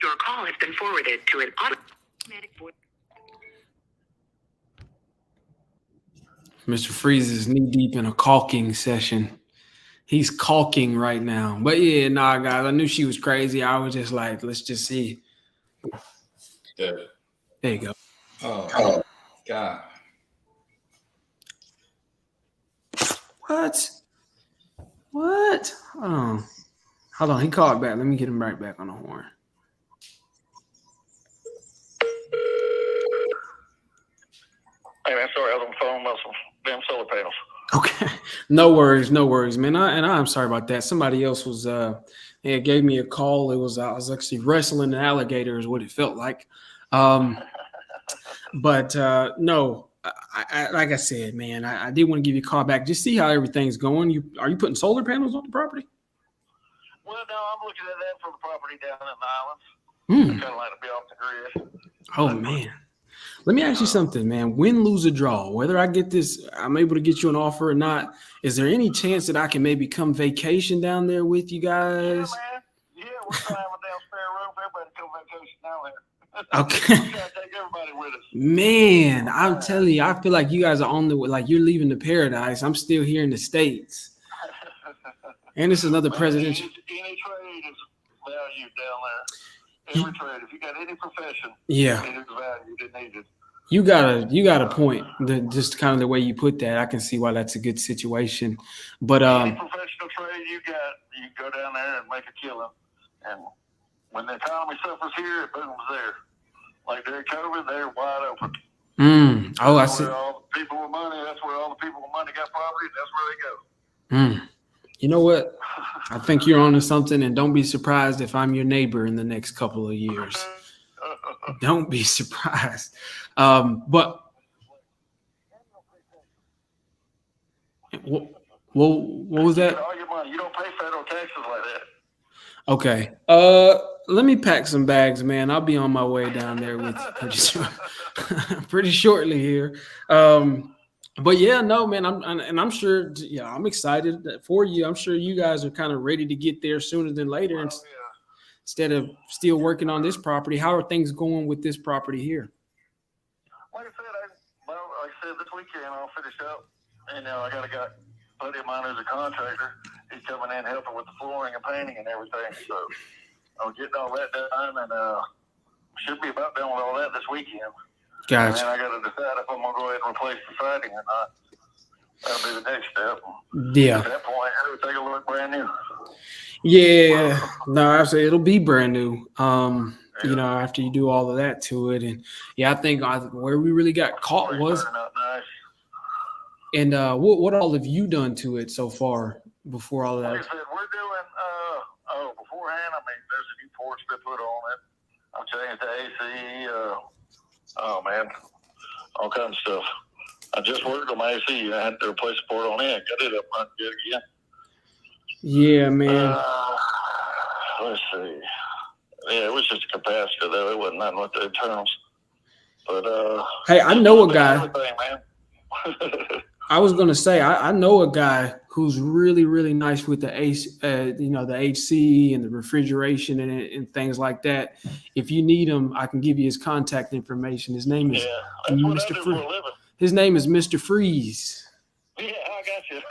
Your call has been forwarded to an automatic voice. Mr. Freeze is knee deep in a caulking session. He's caulking right now. But yeah, nah, guys, I knew she was crazy. I was just like, let's just see. There you go. Oh, God. What? Hold on. He called back. Let me get him right back on the horn. Hey, man, sorry, I was on the phone about some damn solar panels. Okay. No worries, man. I'm sorry about that. Somebody else was gave me a call. I was actually wrestling an alligator is what it felt like. But no, I like I said, man, I did want to give you a call back. Just see how everything's going. Are you putting solar panels on the property? Well, no, I'm looking at that for the property down in the islands. I kind of like to be off the grid. Oh, man. Let me ask you something, man. Win, lose, or draw, whether I get this, I'm able to get you an offer or not, is there any chance that I can maybe come vacation down there with you guys? Yeah, man. Yeah, we're trying with down spare room for everybody to come vacation down there. Okay. We gotta take everybody with us. Man, I'm telling you, I feel like you guys are on the way, like you're leaving the paradise. I'm still here in the States. And it's another presidential. Any trade is valued down there. Every trade. If you got any profession, yeah, it is valued and needed. You got a point. Just kind of the way you put that, I can see why that's a good situation. But any professional trade you go down there and make a killing. And when the economy suffers here, it booms there. Like during COVID, they're wide open. Oh, I see. All the people with money. That's where all the people with money got property. That's where they go. You know what? I think you're onto something, and don't be surprised if I'm your neighbor in the next couple of years. Don't be surprised. But what was that? All your money. You don't pay federal taxes like that. Okay. Let me pack some bags, man. I'll be on my way down there with you pretty shortly here. But yeah, no, man. I'm sure. Yeah, I'm excited for you. I'm sure you guys are kind of ready to get there sooner than later, instead of still working on this property. How are things going with this property here? Like I said, this weekend I'll finish up, and I got a buddy of mine who's a contractor. He's coming in helping with the flooring and painting and everything. So I'm getting all that done, and should be about done with all that this weekend. Gotcha. And then I got to decide if I'm going to go ahead and replace the siding or not. That'll be the next step. Yeah. At that point, everything will look brand new. Yeah. No, I say it'll be brand new. After you do all of that to it, and I think where we really got caught was. Nice. And what all have you done to it so far before all of that? Like I said, we're doing beforehand. I mean, there's a new porch they put on it. I've changed the AC. Oh man, all kinds of stuff. I just worked on my AC. I had to replace the port on it. Got it up running good again. Yeah, man. Let's see. Yeah, it was just a capacitor though. It wasn't nothing with the internals. But hey, I know a guy. Everything, man. I was gonna say I know a guy who's really, really nice with the AC, the HC and the refrigeration and things like that. If you need him, I can give you his contact information. His name is Mr. Freeze. His name is Mr. Freeze. Yeah, I got you.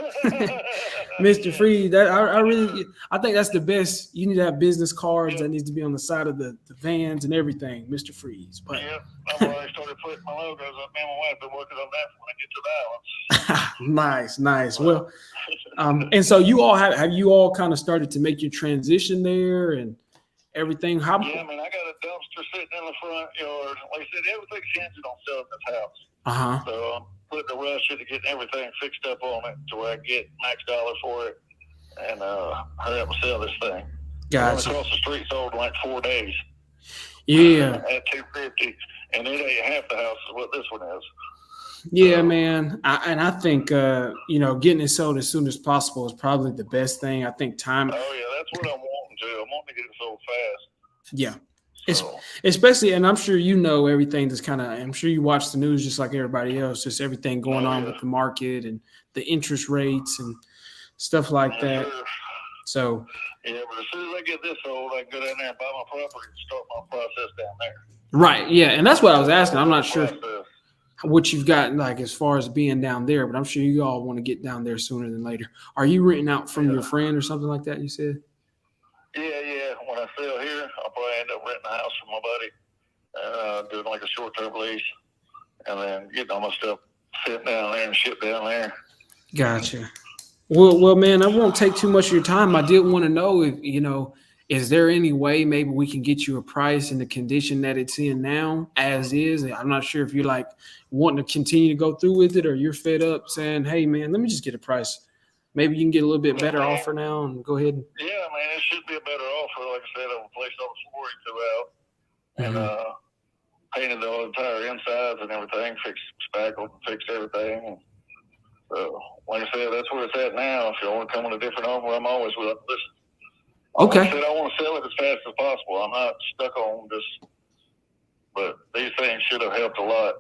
Mr. Freeze. I think that's the best. You need to have business cards that needs to be on the side of the vans and everything. Mr. Freeze. But yeah, I've already started putting my logos up. Me and my wife been working on that when I get to the islands. Nice. Well, and so you all have you all kind of started to make your transition there and everything? Yeah, I mean, I got a dumpster sitting in the front yard. Like I said, everything's hinging on selling this house. So I'm putting a rush into getting everything fixed up on it to where I get max dollar for it and hurry up and sell this thing. Gotcha. Across the street sold in like 4 days. Yeah. At $250, and it ain't half the house is what this one is. Yeah, man. I think, getting it sold as soon as possible is probably the best thing. I think time. Oh, yeah, that's what I'm wanting to. I'm wanting to get it sold fast. Yeah. So. Especially, and I'm sure you know everything that's I'm sure you watch the news just like everybody else, just everything going on with the market and the interest rates and stuff like that. Sure. So. Yeah, but as soon as I get this sold, I can go down there and buy my property and start my process down there. Right. Yeah. And that's what I was asking. I'm not sure what you've got like as far as being down there, but I'm sure you all want to get down there sooner than later. Are you renting out from your friend or something like that, you said? Yeah. When I sell here, I'll probably end up renting a house from my buddy, doing like a short-term lease, and then getting all my stuff sent down there and shipped down there. Gotcha. Well, man, I won't take too much of your time. I did want to know if, is there any way maybe we can get you a price in the condition that it's in now as is? I'm not sure if you're like wanting to continue to go through with it or you're fed up saying, hey, man, let me just get a price. Maybe you can get a little bit better offer now and go ahead. Yeah, man, it should be a better offer. Like I said, I've replaced all the flooring throughout and painted the entire insides and everything, fixed everything. And so, like I said, that's where it's at now. If you want to come on a different offer, I'm always willing to listen. Okay. Like I said, I want to sell it as fast as possible. I'm not stuck on this, but these things should have helped a lot.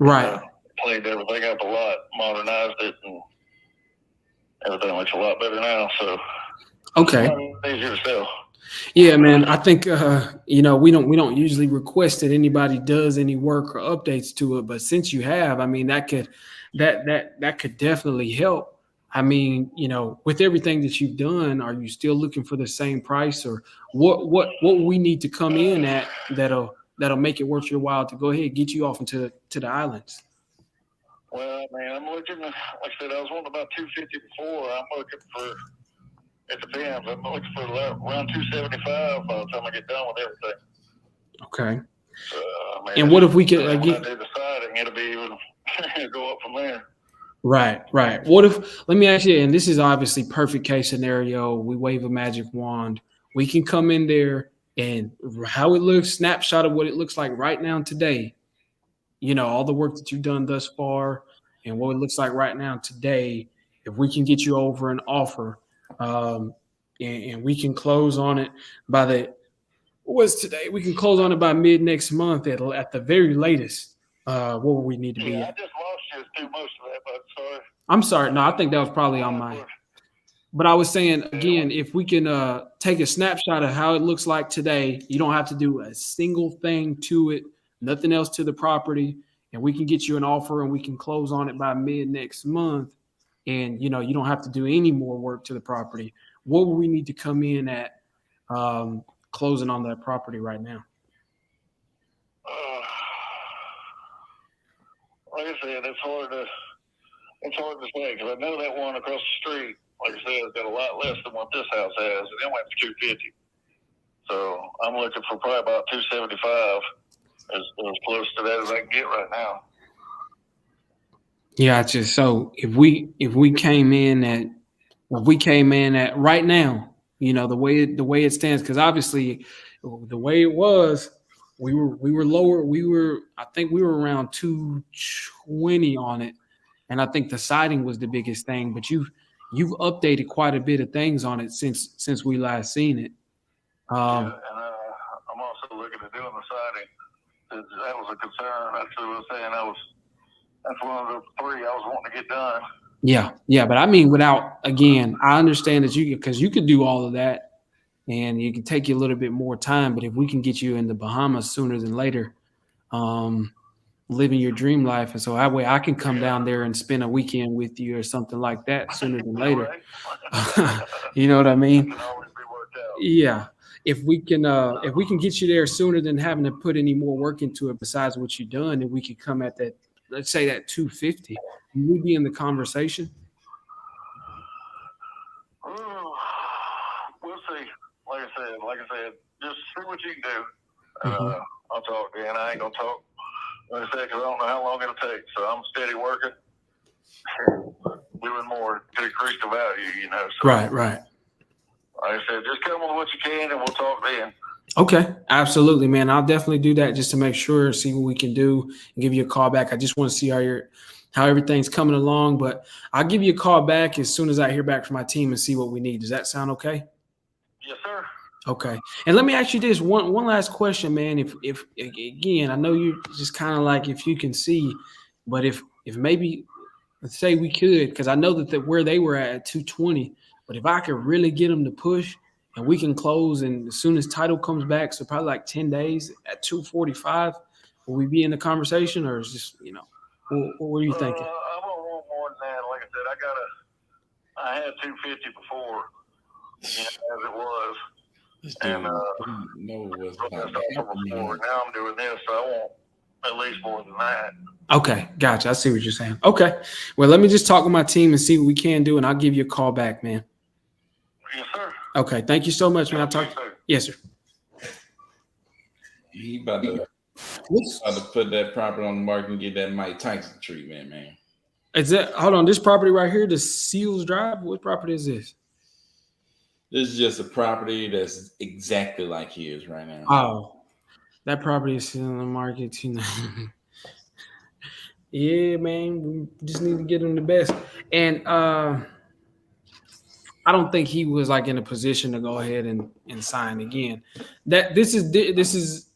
Right. Cleaned everything up a lot, modernized it, and everything looks a lot better now. So, okay. Easier to sell. Yeah, man. I think we don't usually request that anybody does any work or updates to it, but since you have, I mean, that could definitely help. I mean, with everything that you've done, are you still looking for the same price, or what we need to come in at that'll make it worth your while to go ahead and get you off into the islands? Well, man, I'm looking. Like I said, I was wanting about $250 before. I'm looking for. It depends. I'm looking for around $275 by the time I get done with everything. Okay. Man, and what if we could when I do the siding, it'll be even go up from there. Right, right. What if, let me ask you, and this is obviously perfect case scenario. We wave a magic wand. We can come in there and how it looks, snapshot of what it looks like right now today. All the work that you've done thus far and what it looks like right now today. If we can get you over an offer, and we can close on it by what's today? We can close on it by mid next month at the very latest. What will we need to be Yeah, I at? just lost you through most of that, but sorry. I'm sorry. No, I think that was probably on my. But I was saying again, if we can take a snapshot of how it looks like today, you don't have to do a single thing to it, nothing else to the property, and we can get you an offer and we can close on it by mid next month. And you don't have to do any more work to the property. What would we need to come in at closing on that property right now? Like I said, it's hard to say because I know that one across the street, like I said, has got a lot less than what this house has, and it went for $250. So I'm looking for probably about $275, as close to that as I can get right now. Gotcha. So if we came in at right now, the way it stands, because obviously the way it was, we were lower. I think we were around 220 on it, and I think the siding was the biggest thing. But you've updated quite a bit of things on it since we last seen it. Yeah, and I'm also looking at doing the siding. That was a concern. That's what I was saying. That's one of the three I was wanting to get done. Yeah, but I mean, again, I understand that because you could do all of that, and it can take you a little bit more time. But if we can get you in the Bahamas sooner than later, living your dream life, and so that way I can come down there and spend a weekend with you or something like that sooner than later. You know what I mean? It can always be worked out. Yeah. If we can get you there sooner than having to put any more work into it besides what you've done, and we could come at that, let's say that 250, we'd be in the conversation. We'll see. Like I said, just see what you can do. I'll talk to you, and I ain't gonna talk. Like I said, because I don't know how long it'll take. So I'm steady working, doing more to increase the value. So, Right. Like I said, just come with what you can, and we'll talk then. Okay, absolutely, man. I'll definitely do that just to make sure, see what we can do, and give you a call back. I just want to see how everything's coming along, but I'll give you a call back as soon as I hear back from my team and see what we need. Does that sound okay? Yes, sir. Okay. And let me ask you this one last question, man. If again, I know you just kind of like if you can see, but if maybe let's say we could, because I know that where they were at 220, but if I could really get them to push and we can close, and as soon as title comes back, so probably like 10 days at 245, will we be in the conversation, or is just what are you thinking? I'm gonna want more than that. Like I said, I had 250 before, as it was. And no, it was now I'm doing this, so I want at least more than that. Okay, gotcha. I see what you're saying. Okay, well, let me just talk with my team and see what we can do, and I'll give you a call back, man. Yes, sir. Okay, thank you so much, man. I'll talk. Yes, sir. He about to put that property on the market and get that Mike Tyson treatment, man. Is that? Hold on, this property right here, the Seals Drive. What property is this? This is just a property that's exactly like his right now. Oh, that property is still on the market. Yeah, man, we just need to get him the best. And I don't think he was like in a position to go ahead and sign again. This is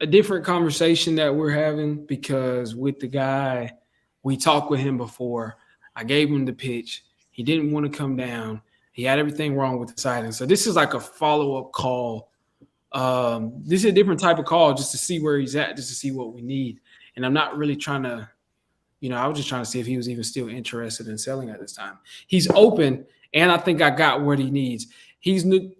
a different conversation that we're having, because with the guy, we talked with him before. I gave him the pitch. He didn't want to come down. He had everything wrong with the siding. So this is like a follow-up call. This is a different type of call just to see where he's at, just to see what we need. And I'm not really trying to, I was just trying to see if he was even still interested in selling at this time. He's open, and I think I got what he needs.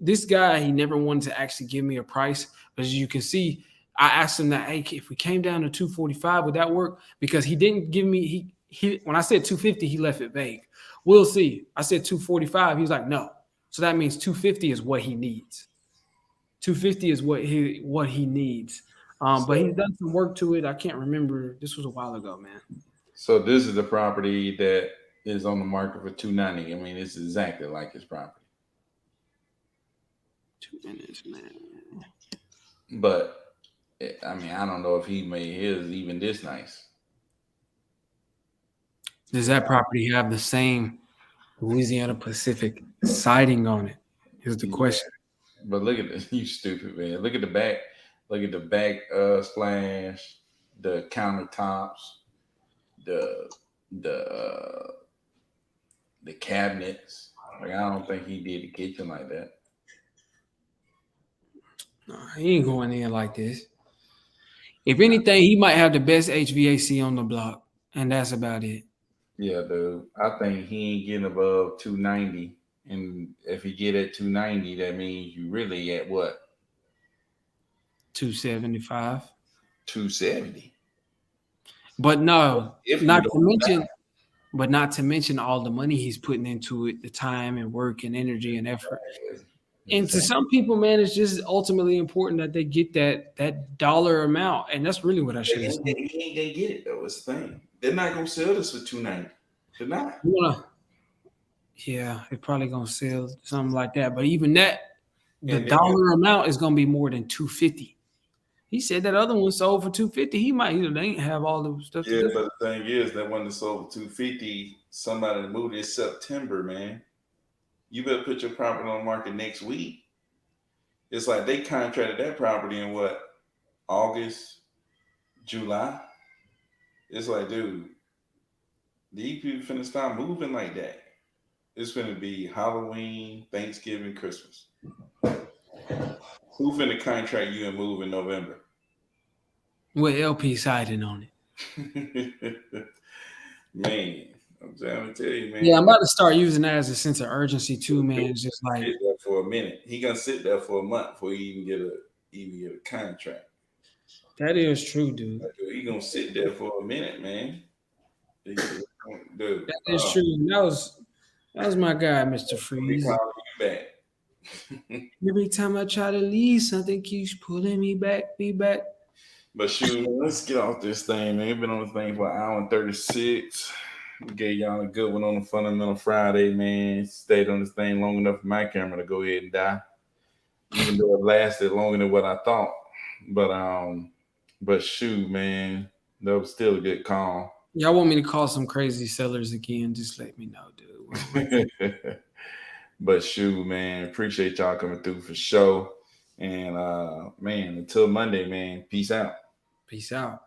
This guy, he never wanted to actually give me a price. But as you can see, I asked him that, hey, if we came down to 245, would that work? Because he didn't give me, he when I said 250, he left it vague. We'll see. I said 245. He was like, no. So that means 250 is what he needs. 250 is what he needs. But he's done some work to it. I can't remember. This was a while ago, man. So this is the property that is on the market for $290. I mean, it's exactly like his property. 2 minutes, man. But I mean, I don't know if he made his even this nice. Does that property have the same Louisiana Pacific siding on it? Is the question. But look at this, you stupid man. Look at the back. Look at the back splash, the countertops, the the the cabinets. Like I don't think he did the kitchen like that. No, he ain't going in like this. If anything, he might have the best HVAC on the block, and that's about it. Yeah, dude. I think he ain't getting above 290. And if he get at 290, that means you really at what? 275. 270. But no, If you not don't to mention, but not to mention all the money he's putting into it, the time and work and energy and effort. And to some people, man, it's just ultimately important that they get that dollar amount, and that's really what I should have said. He ain't gonna get it though. It's the thing. They're not gonna sell this for 290. They're not. Yeah, they're probably gonna sell something like that. But even that, the And dollar amount is gonna be more than 250. He said that other one sold for 250. He might, they ain't have all the stuff. Yeah, but the thing is, that one that sold for 250, somebody moved it September, man. You better put your property on the market next week. It's like they contracted that property in what? August, July? It's like, dude, these people finna start moving like that. It's finna be Halloween, Thanksgiving, Christmas. Who finna contract you and move in November? With LP siding on it. Man, I'm trying to tell you, man. Yeah, I'm about to start using that as a sense of urgency too, man. It's just like sit there for a minute. He gonna sit there for a month before he even get a contract. that is true, dude. He gonna sit there for a minute, man. Dude, that is true. That was my guy, Mr. Freeze. Back. Every time I try to leave, something keeps pulling me back. But shoot, let's get off this thing, man. We've been on this thing for an hour and 36. We gave y'all a good one on the Fundamental Friday, man. Stayed on this thing long enough for my camera to go ahead and die. Even though it lasted longer than what I thought. But shoot, man, that was still a good call. Y'all want me to call some crazy sellers again? Just let me know, dude. But shoot, man, appreciate y'all coming through for sure. And man, until Monday, man, peace out. Peace out.